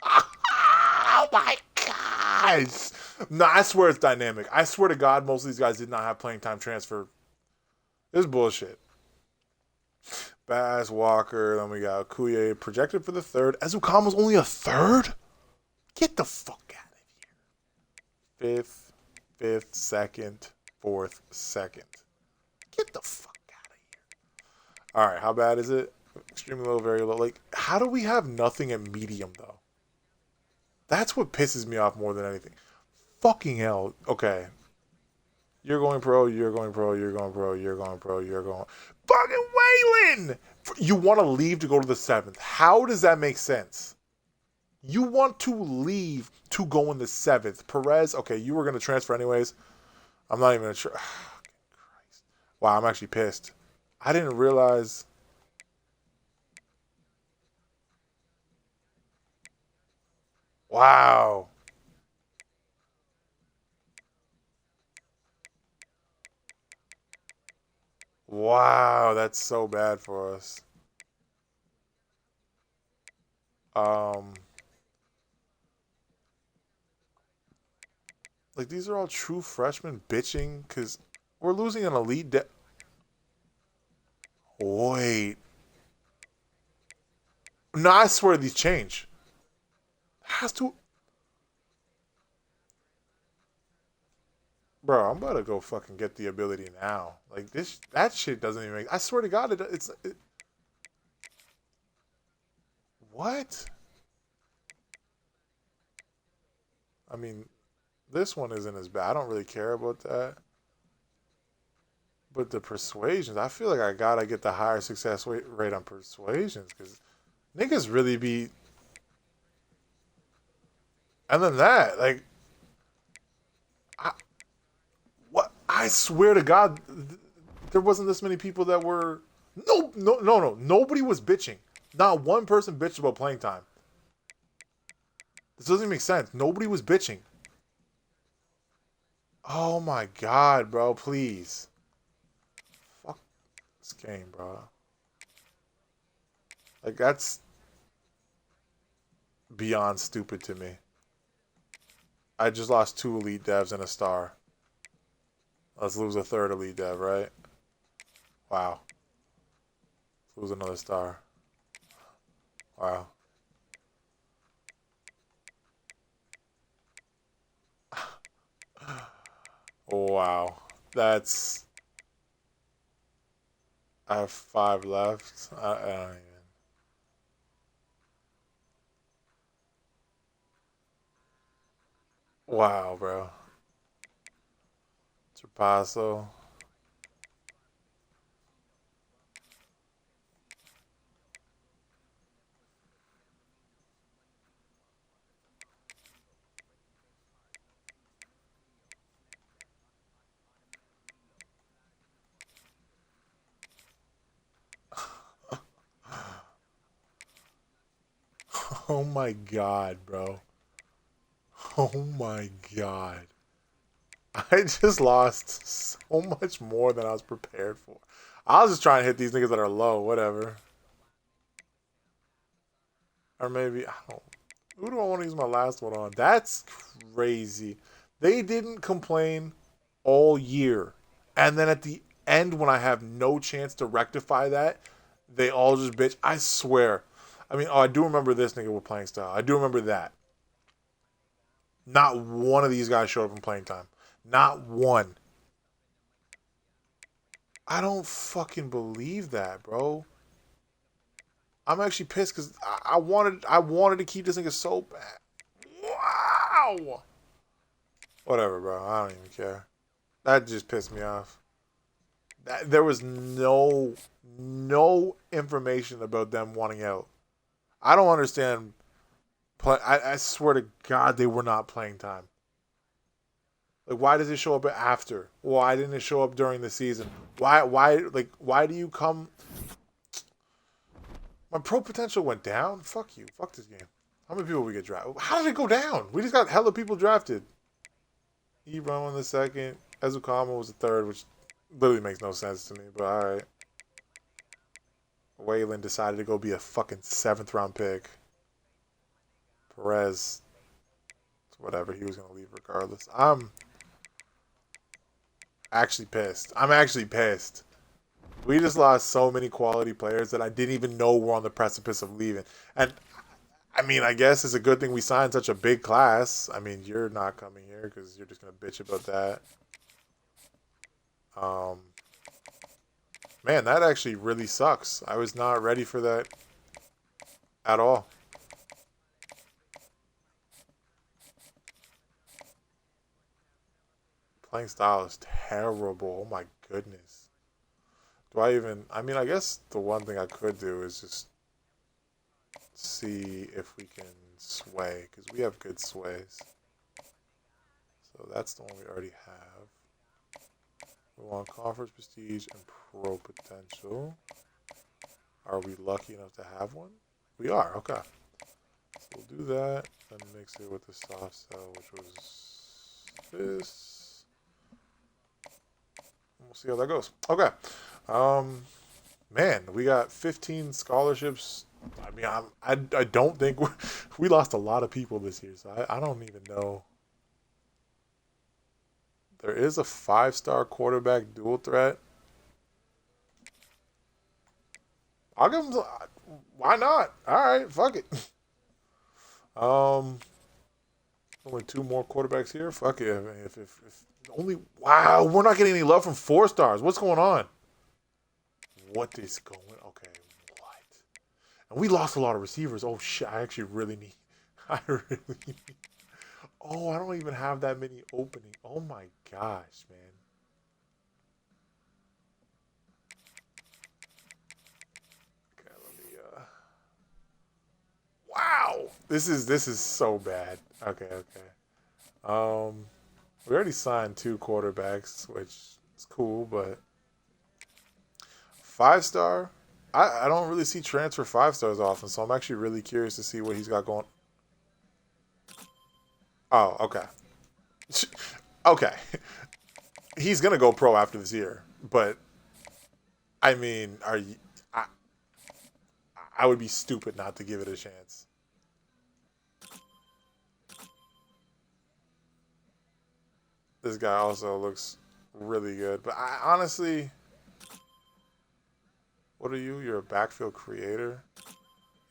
Oh my gosh. No, I swear it's dynamic. I swear to God, most of these guys did not have playing time transfer. This is bullshit. Bass, Walker, then we got Kuye projected for the 3rd. Ezukama's only a 3rd? Get the fuck out of here. 5th, 2nd, 4th, 2nd. Get the fuck out of here. All right, how bad is it? Extremely low, very low. Like, how do we have nothing at medium, though? That's what pisses me off more than anything. Fucking hell. Okay. You're going pro, you're going pro, you're going pro, you're going pro, you're going... Fucking Waylon! You want to leave to go to the 7th. How does that make sense? You want to leave to go in the 7th. Perez, okay, you were going to transfer anyways. I'm not even sure. Wow, I'm actually pissed. I didn't realize... Wow. Wow, that's so bad for us. Um, like these are all true freshmen bitching because we're losing an elite. Wait, no, I swear these change. Has to, bro. I'm about to go fucking get the ability now. Like this, that shit doesn't even make. I swear to God, what? I mean, this one isn't as bad. I don't really care about that. But the persuasions, I feel like I gotta get the higher success rate on persuasions because niggas really be. And then that, like, I, what? I swear to God, there wasn't this many people that were. No. Nobody was bitching. Not one person bitched about playing time. This doesn't even make sense. Nobody was bitching. Oh my God, bro, please. Fuck this game, bro. Like, that's beyond stupid to me. I just lost 2 elite devs and a star. Let's lose a 3rd elite dev, right? Wow. Let's lose another star. Wow. Wow. That's... I have 5 left. I don't even... Wow, bro. Trapasso. Oh my God, bro. Oh my God. I just lost so much more than I was prepared for. I was just trying to hit these niggas that are low, whatever. Or maybe, I don't. Who do I want to use my last one on? That's crazy. They didn't complain all year. And then at the end, when I have no chance to rectify that, they all just bitch. I swear. I mean, oh, I do remember this nigga with playing style. I do remember that. Not one of these guys showed up in playing time. Not one. I don't fucking believe that, bro. I'm actually pissed because I wanted to keep this nigga so bad. Wow. Whatever, bro. I don't even care. That just pissed me off. There was no information about them wanting out. I don't understand. I swear to God, they were not playing time. Like, why does it show up after? Why didn't it show up during the season? Why do you come? My pro potential went down. Fuck you. Fuck this game. How many people we get drafted? How did it go down? We just got hella people drafted. Ebron in the 2nd. Ezukama was the 3rd, which literally makes no sense to me. But all right. Waylon decided to go be a fucking 7th round pick. Perez, whatever. He was gonna leave regardless. I'm actually pissed. I'm actually pissed. We just lost so many quality players that I didn't even know were on the precipice of leaving. And I mean, I guess it's a good thing we signed such a big class. I mean, you're not coming here because you're just gonna bitch about that. Um, man, that actually really sucks. I was not ready for that at all. Playing style is terrible. Oh my goodness. Do I even? I mean, I guess the one thing I could do is just see if we can sway because we have good sways. So that's the one we already have. We want conference prestige and pro potential. Are we lucky enough to have one? We are. Okay. So we'll do that and mix it with the soft cell, which was this. We'll see how that goes. Okay. Um, man, we got 15 scholarships. I mean, I don't think we lost a lot of people this year, so I don't even know. There is a 5-star quarterback dual threat. I'll give him. Why not? All right, fuck it. Only 2 more quarterbacks here. Fuck it. I mean, if only. Wow, we're not getting any love from 4-stars. What's going on? What is going? Okay, what? And we lost a lot of receivers. Oh shit! I actually really need. I really need. Oh, I don't even have that many opening. Oh my gosh, man. Okay, let me. Wow, this is so bad. Okay, okay. We already signed 2 quarterbacks, which is cool, but 5-star. I don't really see transfer 5-stars often, so I'm actually really curious to see what he's got going. Oh, okay. Okay. He's gonna go pro after this year, but I mean, are you? I I would be stupid not to give it a chance. This guy also looks really good, but I honestly, what are you? You're a backfield creator.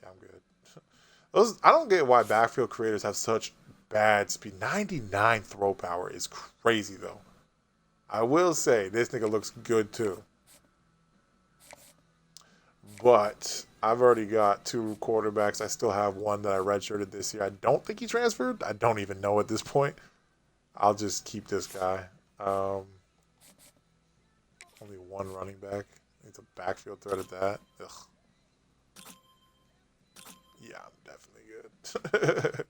Yeah, I'm good. Those I don't get why backfield creators have such bad speed. 99 throw power is crazy though. I will say this nigga looks good too. But I've already got 2 quarterbacks. I still have one that I redshirted this year. I don't think he transferred. I don't even know at this point. I'll just keep this guy. Um, Only 1 running back. It's a backfield threat at that. Ugh. Yeah, I'm definitely good.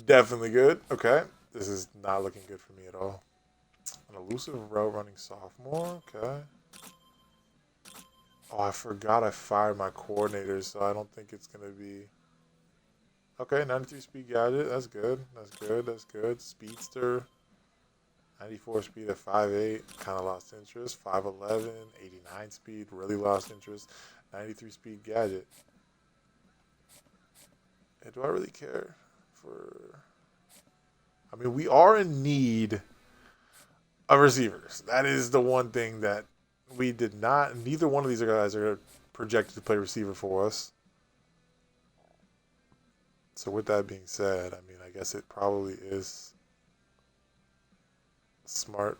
Definitely good. Okay. This is not looking good for me at all. An elusive route running sophomore. Okay. Oh, I forgot I fired my coordinators, so I don't think it's going to be... Okay, 93 speed gadget. That's good. That's good. That's good. Speedster. 94 speed at 5'8". Kind of lost interest. 5'11". 89 speed. Really lost interest. 93 speed gadget. And do I really care for... I mean, we are in need of receivers. That is the one thing that we did not... Neither one of these guys are projected to play receiver for us. So with that being said, I mean, I guess it probably is smart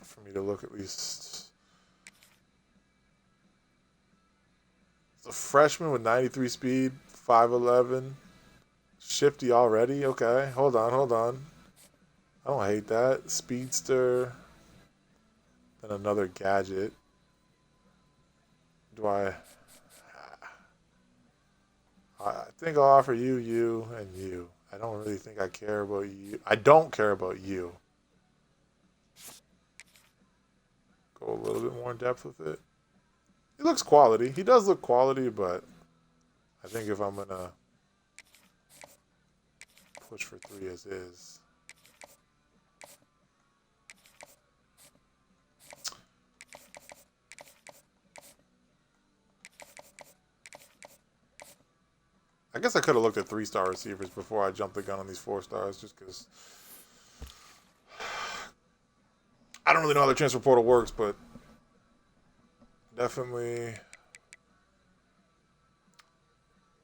for me to look at least. It's a freshman with 93 speed, 5'11", shifty already. Okay, hold on, hold on. I don't hate that. Speedster, then another gadget. Do I? I think I'll offer you, you, and you. I don't really think I care about you. I don't care about you. Go a little bit more in depth with it. He looks quality. He does look quality, but I think if I'm gonna push for 3 as is. I guess I could have looked at 3-star receivers before I jumped the gun on these 4-stars, just because I don't really know how the transfer portal works, but definitely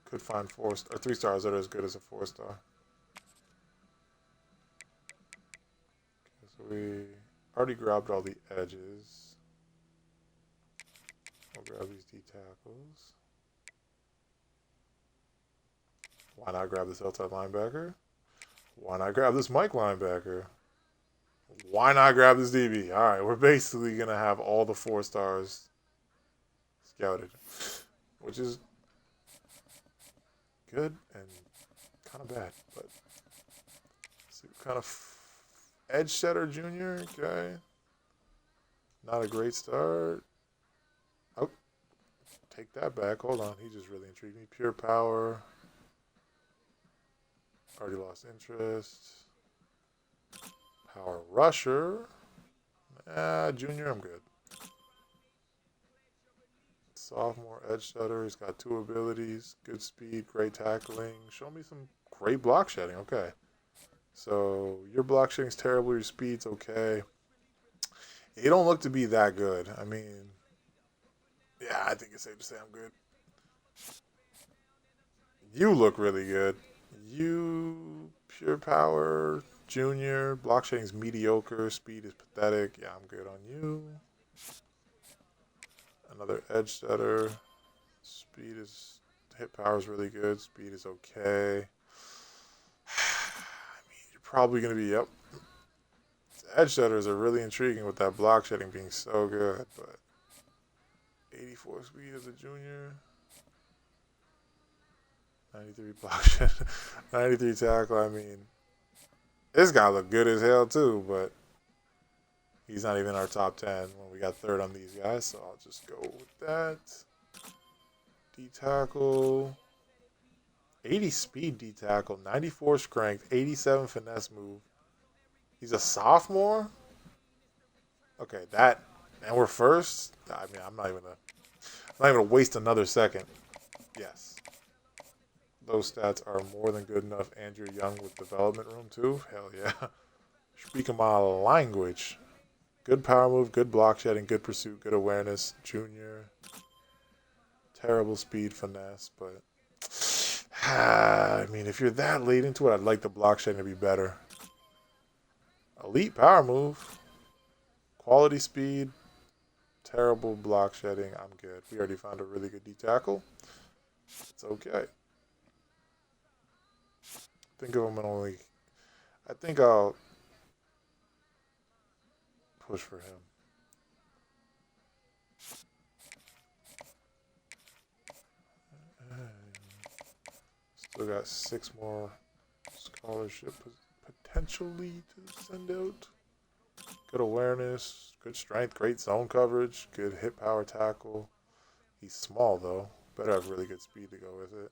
could find 4 or 3 stars that are as good as a 4-star. So we already grabbed all the edges. We'll grab these D tackles. Why not grab this outside linebacker? Why not grab this Mike linebacker? Why not grab this DB? All right, we're basically going to have all the 4 stars scouted, which is good and kind of bad. But see, kind of edge setter junior, okay. Not a great start. Oh, take that back. Hold on, he just really intrigued me. Pure power. Already lost interest. Power rusher. Junior, I'm good. Sophomore edge setter. He's got 2 abilities. Good speed, great tackling. Show me some great block shedding. Okay. So your block shedding's terrible. Your speed's okay. You don't look to be that good. I mean, yeah, I think it's safe to say I'm good. You look really good. You, pure power, junior, block shedding's mediocre, speed is pathetic. Yeah, I'm good on you. Another edge setter. Speed is, hit power is really good. Speed is okay. I mean, you're probably going to be, yep. Edge setters are really intriguing with that block shedding being so good, but 84 speed as a junior. 93 block shed, 93 tackle. I mean, this guy looked good as hell too, but he's not even our top 10 when we got 3rd on these guys, so I'll just go with that. D tackle, 80 speed D tackle, 94 strength, 87 finesse move. He's a sophomore? Okay, that, and we're first? I mean, I'm not even gonna waste another second. Yes. Those stats are more than good enough. And you're young with development room too? Hell yeah. Speaking my language. Good power move, good block shedding, good pursuit, good awareness. Junior. Terrible speed, finesse, but I mean, if you're that late into it, I'd like the block shedding to be better. Elite power move. Quality speed. Terrible block shedding. I'm good. We already found a really good D tackle. It's okay. Think of him and only. I think I'll push for him. Still got 6 more scholarship potentially to send out. Good awareness, good strength, great zone coverage, good hit power tackle. He's small though. Better have really good speed to go with it.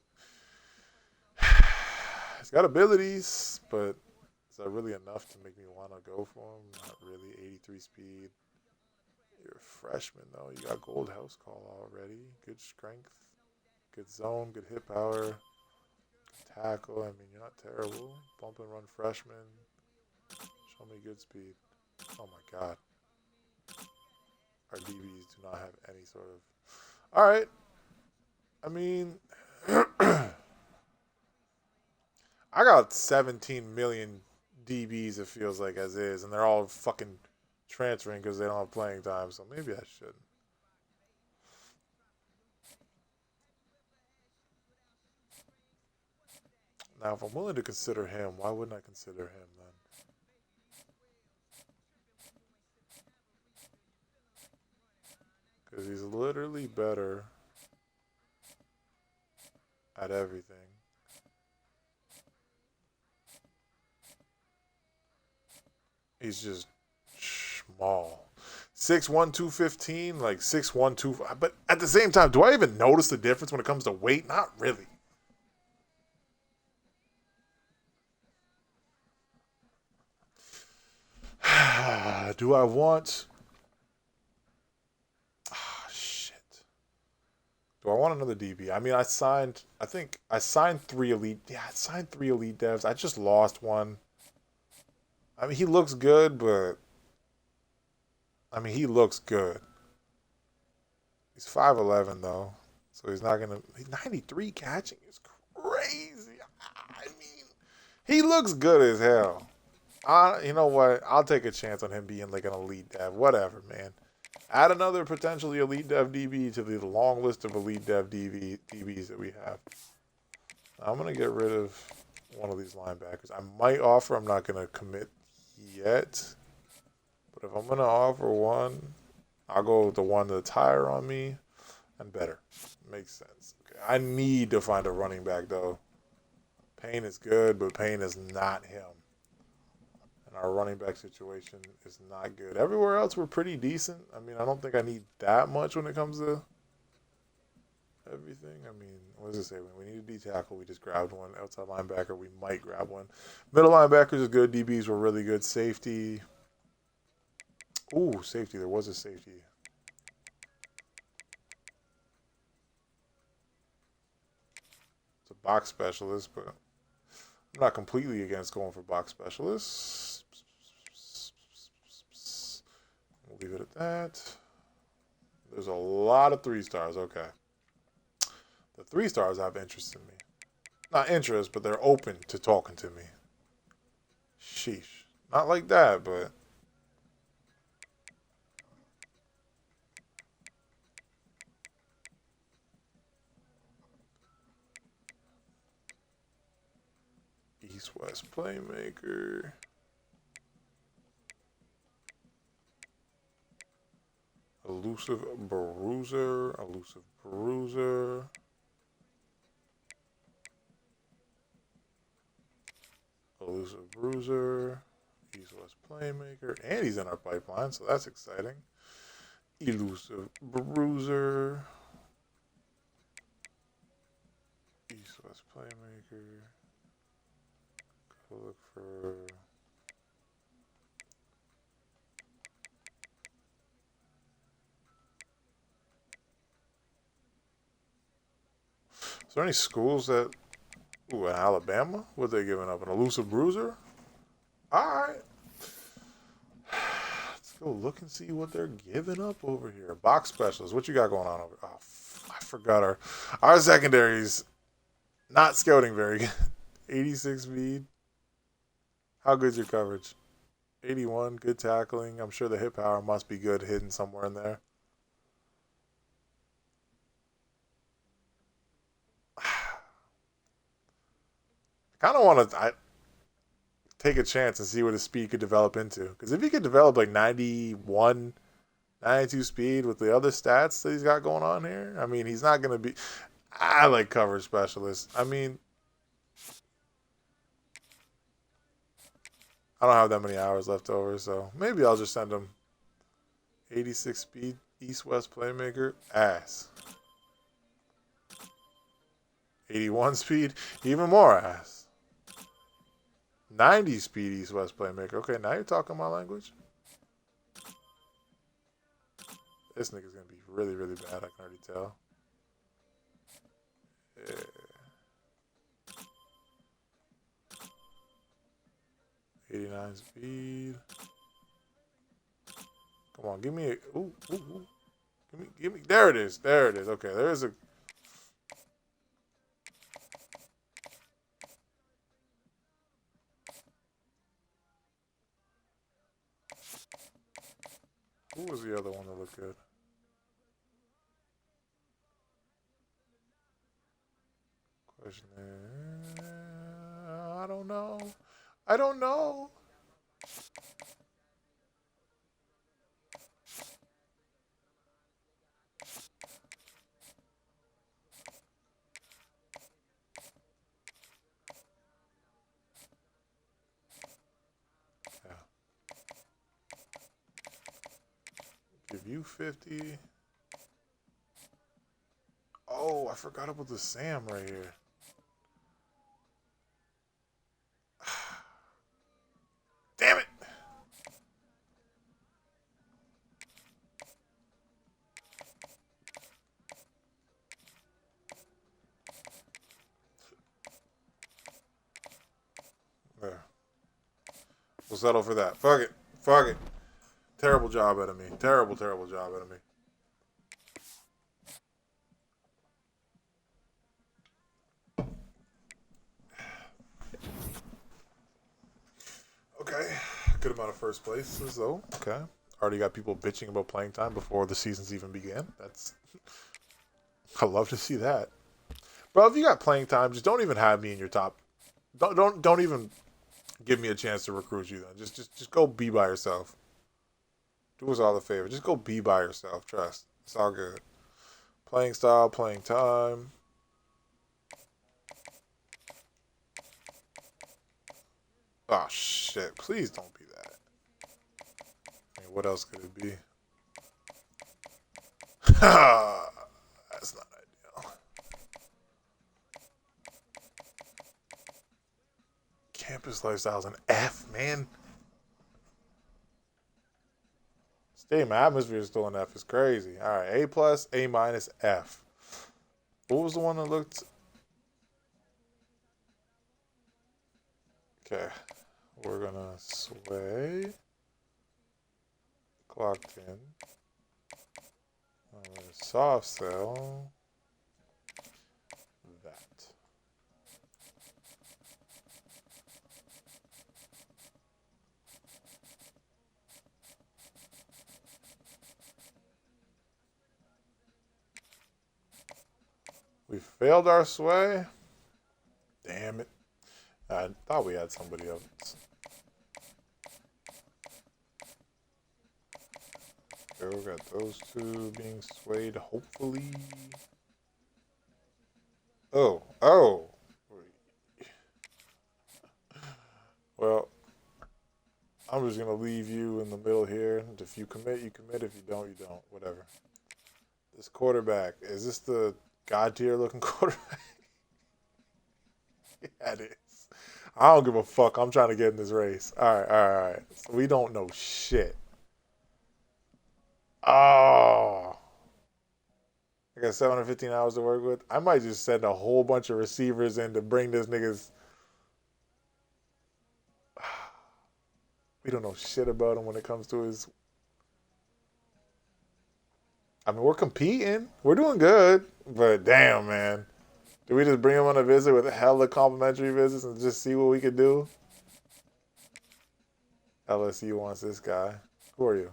He's got abilities, but is that really enough to make me want to go for him? Not really. 83 speed. You're a freshman, though. You got gold house call already. Good strength. Good zone. Good hit power. Good tackle. I mean, you're not terrible. Bump and run freshman. Show me good speed. Oh, my God. Our DBs do not have any sort of... All right. I mean... I got 17 million DBs, it feels like, as is, and they're all fucking transferring because they don't have playing time, so maybe I shouldn't. Now, if I'm willing to consider him, why wouldn't I consider him then? Because he's literally better at everything. He's just small. 6'1", 215, like 6'1", 2. But at the same time, do I even notice the difference when it comes to weight? Not really. Do I want... shit. Do I want another DB? I mean, I think I signed 3 elite. Yeah, I signed 3 elite devs. I just lost one. I mean, he looks good, but... I mean, he looks good. He's 5'11", though. So he's not going to... 93 catching is crazy. I mean, he looks good as hell. You know what? I'll take a chance on him being like an elite dev. Whatever, man. Add another potentially elite dev DB to the long list of elite dev DBs that we have. I'm going to get rid of one of these linebackers. I might offer. I'm not going to commit yet. But if I'm going to offer one, I'll go with the one that's higher on me and better. Makes sense. Okay. I need to find a running back, though. Payne is good, but Payne is not him. And our running back situation is not good. Everywhere else, we're pretty decent. I mean, I don't think I need that much when it comes to everything. I mean, what does it say? When we need a D tackle, we just grabbed one. Outside linebacker, we might grab one. Middle linebackers is good. DBs were really good. Safety. Ooh, safety. There was a safety. It's a box specialist, but I'm not completely against going for box specialists. We'll leave it at that. There's a lot of 3-stars. Okay. The 3-stars have interest in me. Not interest, but they're open to talking to me. Sheesh. Not like that, but... East-West playmaker. Elusive bruiser. Elusive bruiser. Elusive bruiser. East-West playmaker. And he's in our pipeline, so that's exciting. Elusive bruiser. East-West playmaker. Go look for... Is there any schools that... Ooh, in Alabama? What are they giving up? An elusive bruiser? Alright. Let's go look and see what they're giving up over here. Box specialists. What you got going on over... Oh, I forgot our secondary's not scouting very good. 86 speed. How good's your coverage? 81. Good tackling. I'm sure the hit power must be good hidden somewhere in there. I kind of want to take a chance and see what his speed could develop into. Because if he could develop like 91, 92 speed with the other stats that he's got going on here, I mean, he's not going to be... I like coverage specialists. I mean, I don't have that many hours left over, so maybe I'll just send him 86 speed, East-West playmaker, ass. 81 speed, even more ass. 90 speed East-West playmaker. Okay, now you're talking my language. This nigga's going to be really, really bad, I can already tell. Yeah. 89 speed. Come on, give me a... Ooh. Give me... There it is. Okay, there is a... Who was the other one that looked good? Question is, I don't know. Yeah. Give you 50. Oh, I forgot about the Sam right here. Damn it! There. We'll settle for that. Fuck it. Terrible job out of me. Terrible job out of me. Okay. Good amount of first places, though. Okay. Already got people bitching about playing time before the seasons even begin. That's I love to see that. Bro, if you got playing time, just don't even have me in your top. Don't even give me a chance to recruit you then. Just go be by yourself. Do us all a favor. Just go be by yourself. Trust. It's all good. Playing style, playing time. Oh shit. Please don't be that. I mean, what else could it be? That's not ideal. Campus lifestyle's an F, man. Stadium atmosphere is still an F. It's crazy. All right, A plus, A minus, F. What was the one that looked? Okay, we're gonna sway. Clocked in. Soft sell. That. We failed our sway. Damn it. I thought we had somebody else. Okay, we got those two being swayed, hopefully. Oh. Well, I'm just going to leave you in the middle here. If you commit, you commit. If you don't, you don't. Whatever. This quarterback, is this the God tier looking quarterback? Yeah, it is. I don't give a fuck. I'm trying to get in this race. All right. So we don't know shit. Oh. I got 715 hours to work with. I might just send a whole bunch of receivers in to bring this nigga's. We don't know shit about him when it comes to his. I mean, we're competing. We're doing good. But damn, man. Do we just bring him on a visit with hella complimentary visits and just see what we could do? LSU wants this guy. Who are you?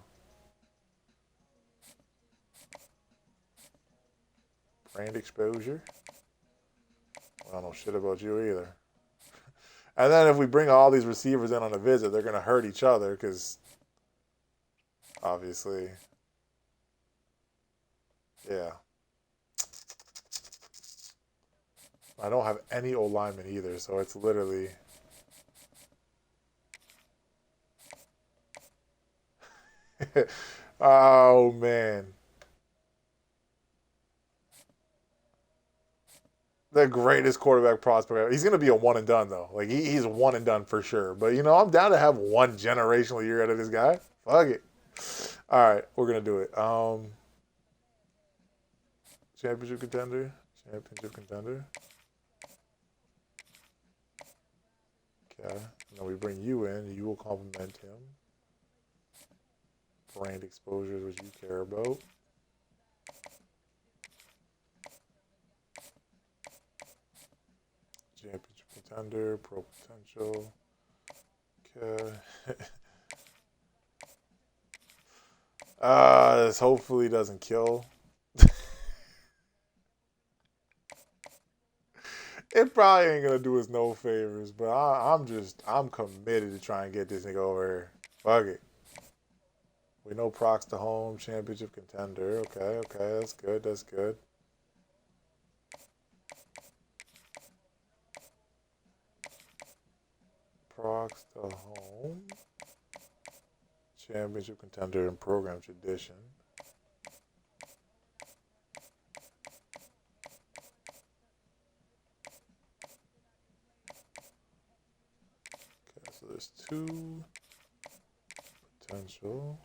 Brand exposure? I don't know shit about you either. And then if we bring all these receivers in on a visit, they're going to hurt each other because obviously, yeah. I don't have any O linemen either, so it's literally. Oh, man. The greatest quarterback prospect ever. He's going to be a one and done, though. Like, he's one and done for sure. But, you know, I'm down to have one generational year out of this guy. Fuck it. All right, we're going to do it. Championship contender. Okay. And then we bring you in. You will compliment him. Brand exposure is what you care about. Championship contender, pro potential. Okay. This hopefully doesn't kill. It probably ain't gonna do us no favors, but I'm committed to try and get this nigga over here. Fuck it. We know procs to home, championship contender. Okay, that's good. Procs to home, championship contender and program tradition. Okay, so there's two potential.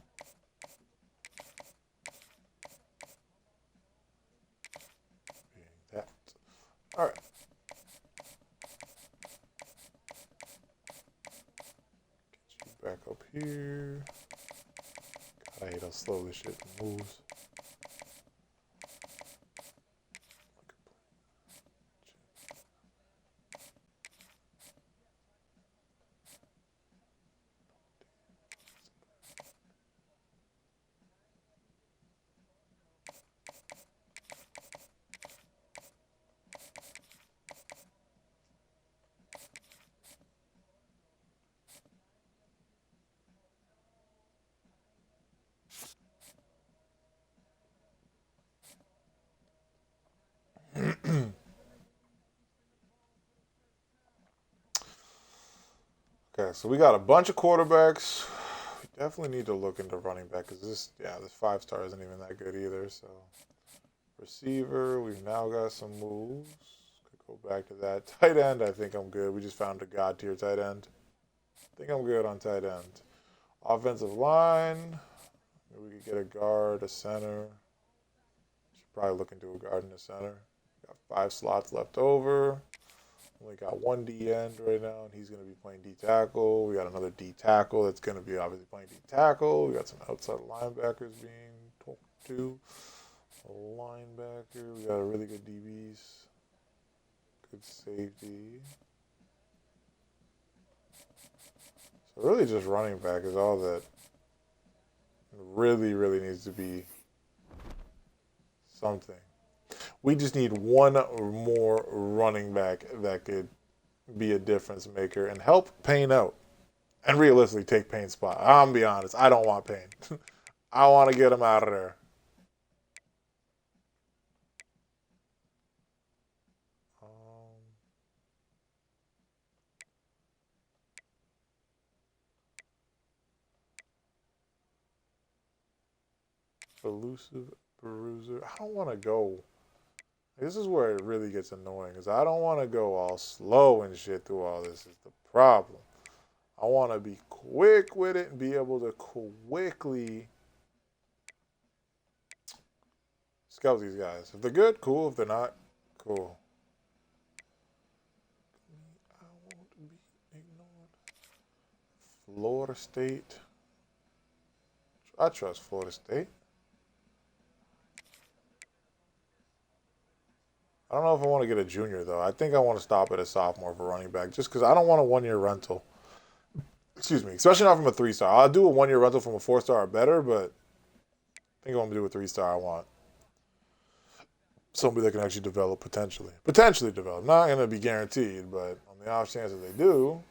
Being that. All right. Get you back up here. God, I hate how slow this shit moves. Okay, so we got a bunch of quarterbacks. We definitely need to look into running back because this 5-star isn't even that good either. So receiver, we've now got some moves. Could go back to that. Tight end, I think I'm good. We just found a god tier tight end. I think I'm good on tight end. Offensive line, maybe we could get a guard, a center. Should probably look into a guard and a center. Got 5 slots left over. Only got 1 D end right now, and he's going to be playing D tackle. We got another D tackle that's going to be obviously playing D tackle. We got some outside linebackers being talked to. A linebacker. We got a really good DBs. Good safety. So really just running back is all that really needs to be something. We just need one more running back that could be a difference maker and help Payne out. And realistically take Payne's spot. I'm be honest, I don't want Payne. I want to get him out of there. Elusive Bruiser. I don't want to go. This is where it really gets annoying because I don't want to go all slow and shit through all this is the problem. I want to be quick with it and be able to quickly scout these guys. If they're good, cool. If they're not, cool. I won't be ignored. Florida State. I trust Florida State. I don't know if I want to get a junior, though. I think I want to stop at a sophomore for running back just because I don't want a 1-year rental. Excuse me. Especially not from a 3-star. I'll do a 1-year rental from a 4-star or better, but I think I want to do a 3-star. I want somebody that can actually develop potentially. Potentially develop. Not going to be guaranteed, but on the off chance that they do.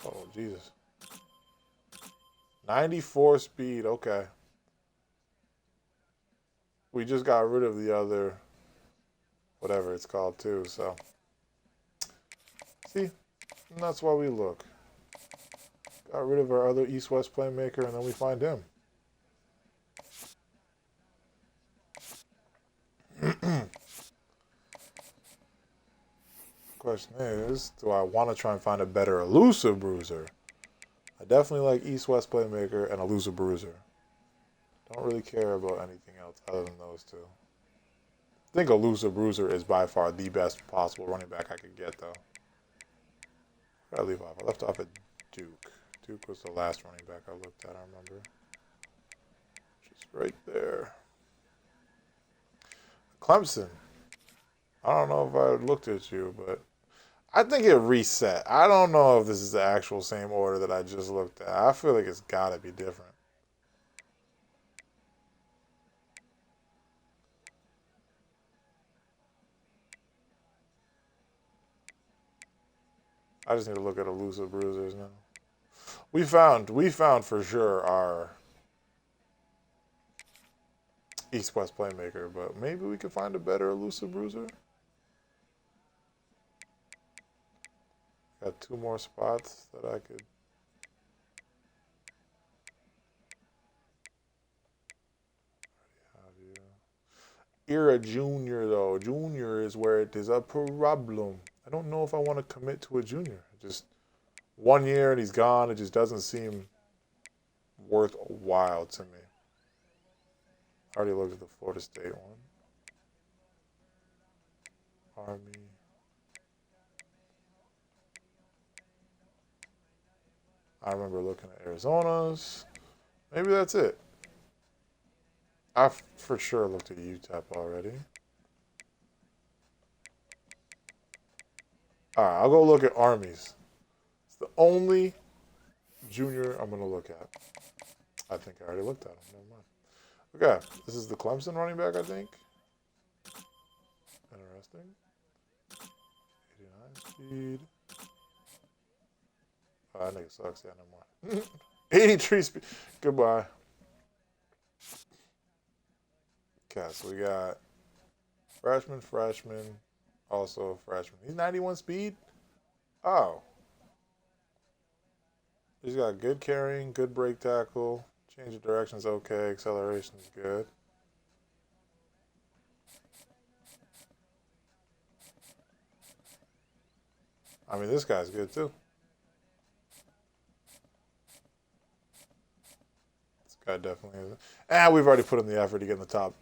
Oh, Jesus. 94 speed. Okay. We just got rid of the other, whatever it's called, too. So, see, and that's why we look. Got rid of our other East-West playmaker, and then we find him. Question is, do I want to try and find a better elusive bruiser? I definitely like East-West playmaker and elusive bruiser. Don't really care about anything else other than those two. I think elusive bruiser is by far the best possible running back I could get, though. Where did I leave off? I left off at Duke. Duke was the last running back I looked at, I remember. Just right there. Clemson. I don't know if I looked at you, but I think it reset. I don't know if this is the actual same order that I just looked at. I feel like it's got to be different. I just need to look at elusive bruisers now. We found for sure our East-West playmaker, but maybe we could find a better elusive bruiser. Got 2 more spots that I could. Era junior though. Junior is where it is a problem. I don't know if I want to commit to a junior. Just 1 year and he's gone. It just doesn't seem worthwhile to me. I already looked at the Florida State one. Army. I remember looking at Arizona's. Maybe that's it. I for sure looked at UTEP already. Alright, I'll go look at Armies. It's the only junior I'm going to look at. I think I already looked at him. Never mind. Okay, this is the Clemson running back, I think. Interesting. 89 speed. Oh, that nigga sucks. Yeah, no more. 83 speed. Goodbye. Okay, so we got freshman, also a freshman. He's 91 speed? Oh. He's got good carrying, good break tackle. Change of direction's okay. Acceleration's good. I mean, this guy's good too. This guy definitely is. And we've already put in the effort to get in the top.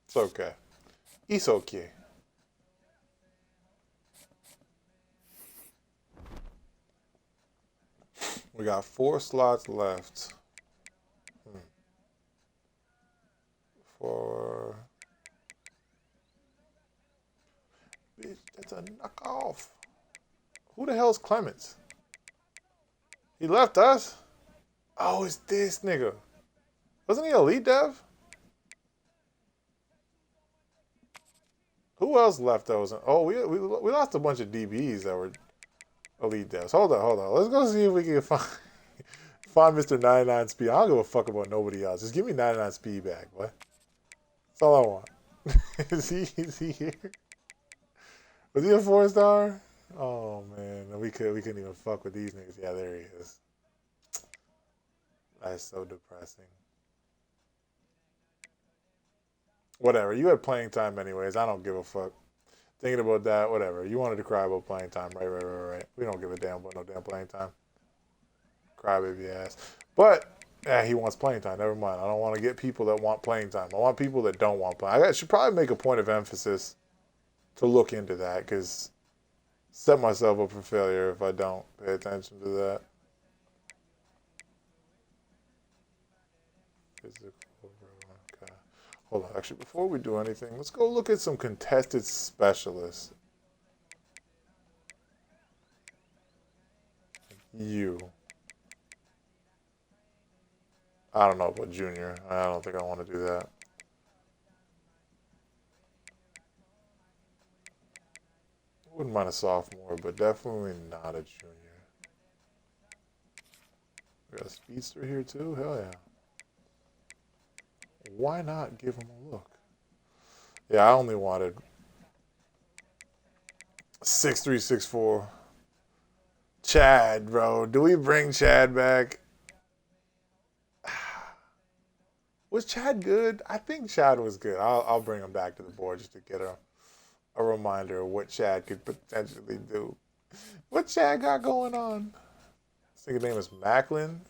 It's okay. It's okay. We got 4 slots left. For bitch, that's a knockoff. Who the hell's Clements? He left us? Oh, it's this nigga. Wasn't he elite dev? Who else left that was? Oh, we lost a bunch of DBs that were elite devs. Hold on. Let's go see if we can find Mr. 99 speed. I don't give a fuck about nobody else. Just give me 99 speed back, boy. That's all I want. Is he here? Was he a 4-star? Oh man, we couldn't even fuck with these niggas. Yeah, there he is. That's so depressing. Whatever. You had playing time anyways. I don't give a fuck. Thinking about that, whatever. You wanted to cry about playing time, right. We don't give a damn about no damn playing time. Crybaby ass. But he wants playing time. Never mind. I don't want to get people that want playing time. I want people that don't want playing. I should probably make a point of emphasis to look into that because set myself up for failure if I don't pay attention to that. Physical. Okay. Hold on. Actually, before we do anything, let's go look at some contested specialists. You. I don't know about junior. I don't think I want to do that. Wouldn't mind a sophomore, but definitely not a junior. We got a speedster here too? Hell yeah. Why not give him a look? Yeah, I only wanted 6364. Chad, bro. Do we bring Chad back? Was Chad good? I think Chad was good. I'll bring him back to the board just to get a reminder of what Chad could potentially do. What Chad got going on? I think his name is Macklin.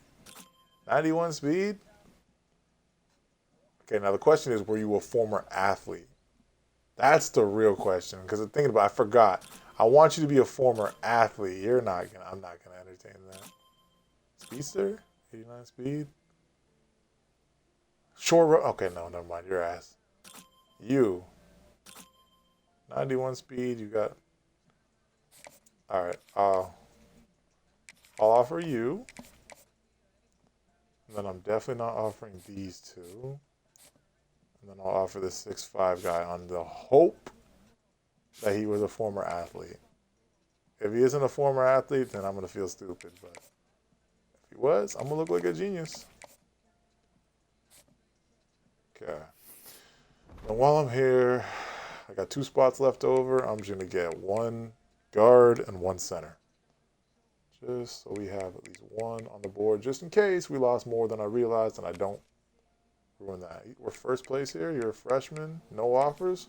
91 speed? Okay, now the question is, were you a former athlete? That's the real question. Because I'm thinking about, I forgot. I want you to be a former athlete. I'm not gonna entertain that. Speedster? 89 speed? Short. Okay, no, never mind. Your ass. You. 91 speed. You got. All right. I'll offer you. And then I'm definitely not offering these two. And then I'll offer this 6'5" guy on the hope that he was a former athlete. If he isn't a former athlete, then I'm gonna feel stupid. But if he was, I'm gonna look like a genius. Okay. And while I'm here, I got 2 spots left over. I'm just going to get 1 guard and 1 center. Just so we have at least 1 on the board, just in case we lost more than I realized and I don't ruin that. We're first place here. You're a freshman. No offers.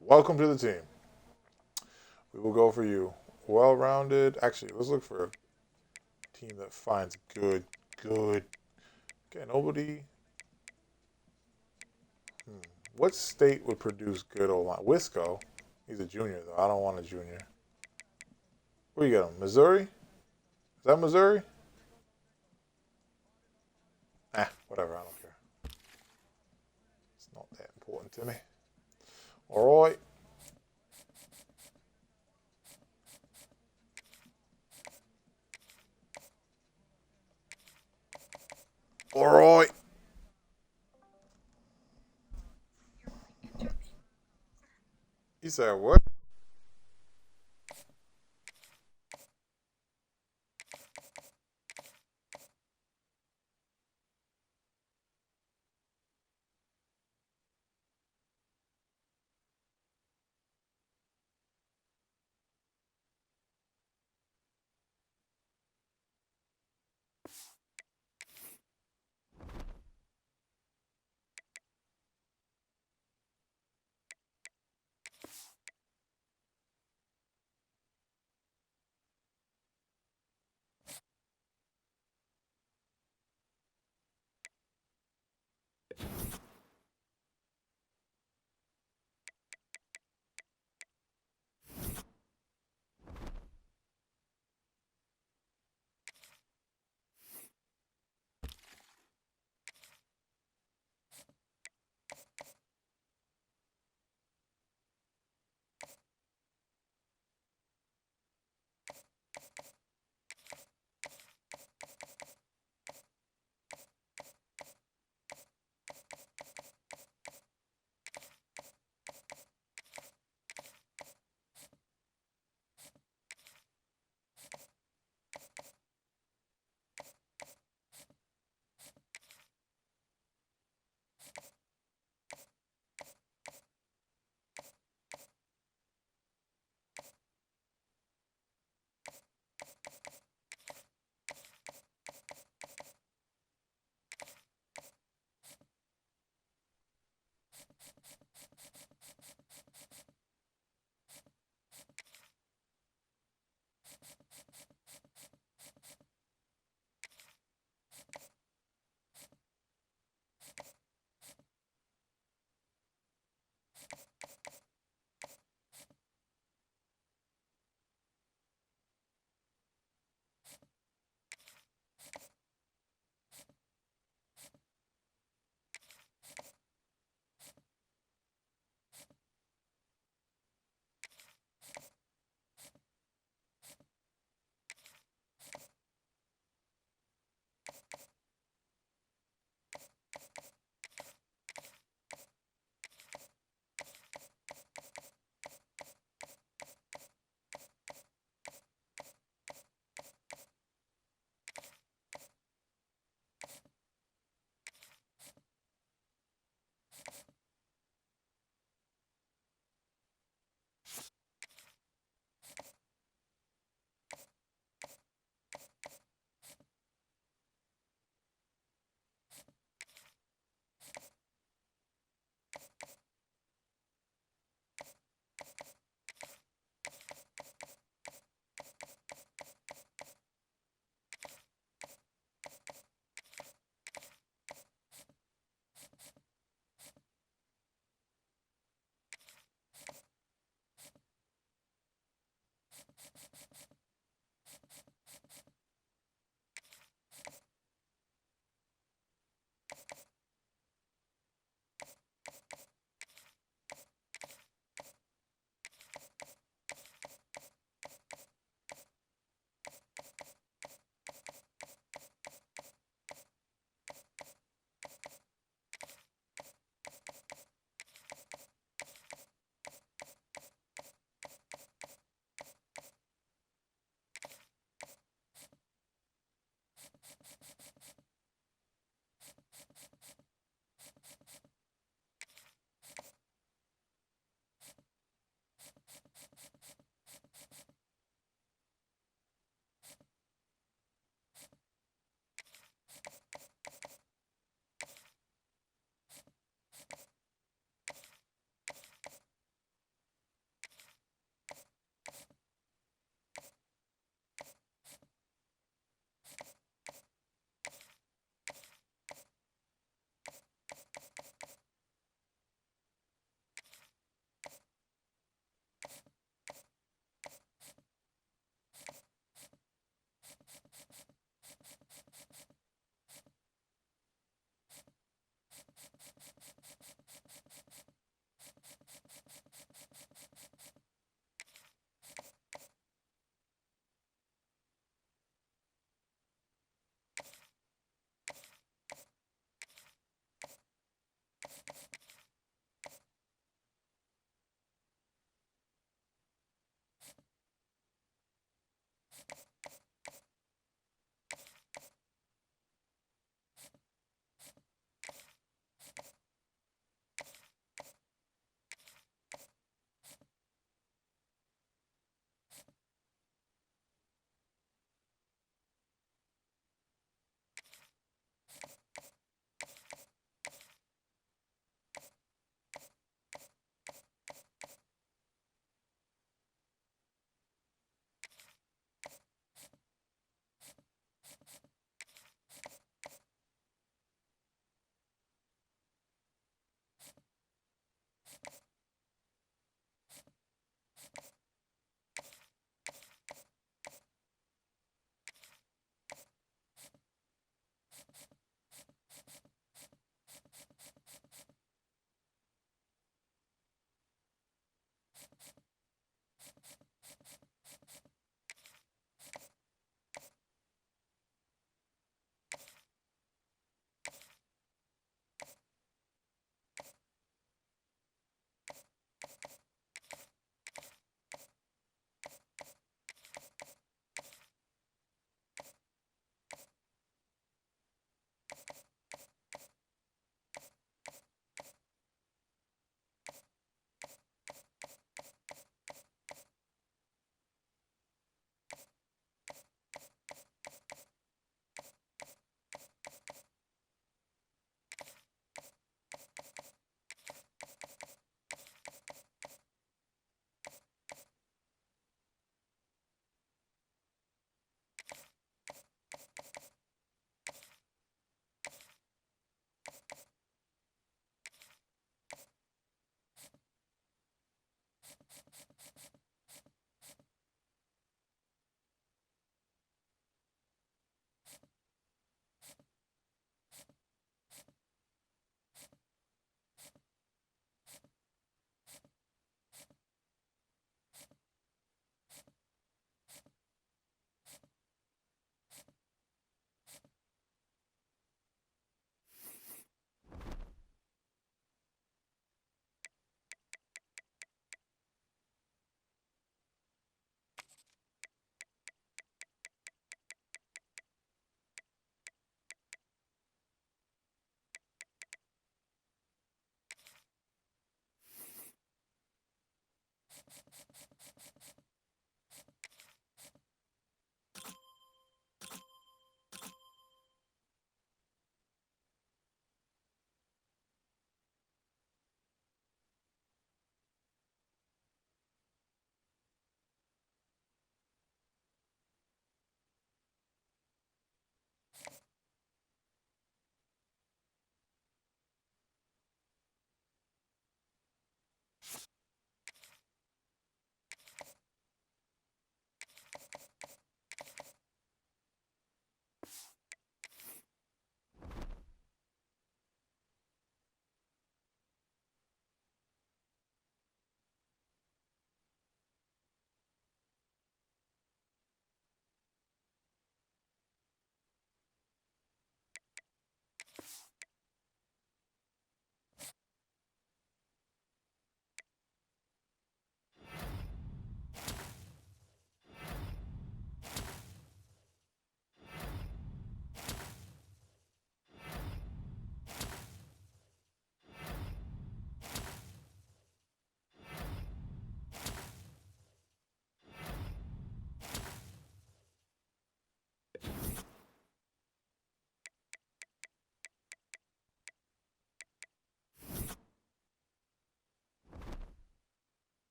Welcome to the team. We will go for you. Well-rounded. Actually, let's look for a team that finds good. Okay, nobody... What state would produce good O-line? Wisco. He's a junior, though. I don't want a junior. Where you get him? Missouri? Is that Missouri? Whatever. I don't care. It's not that important to me. All right. All right. You said what?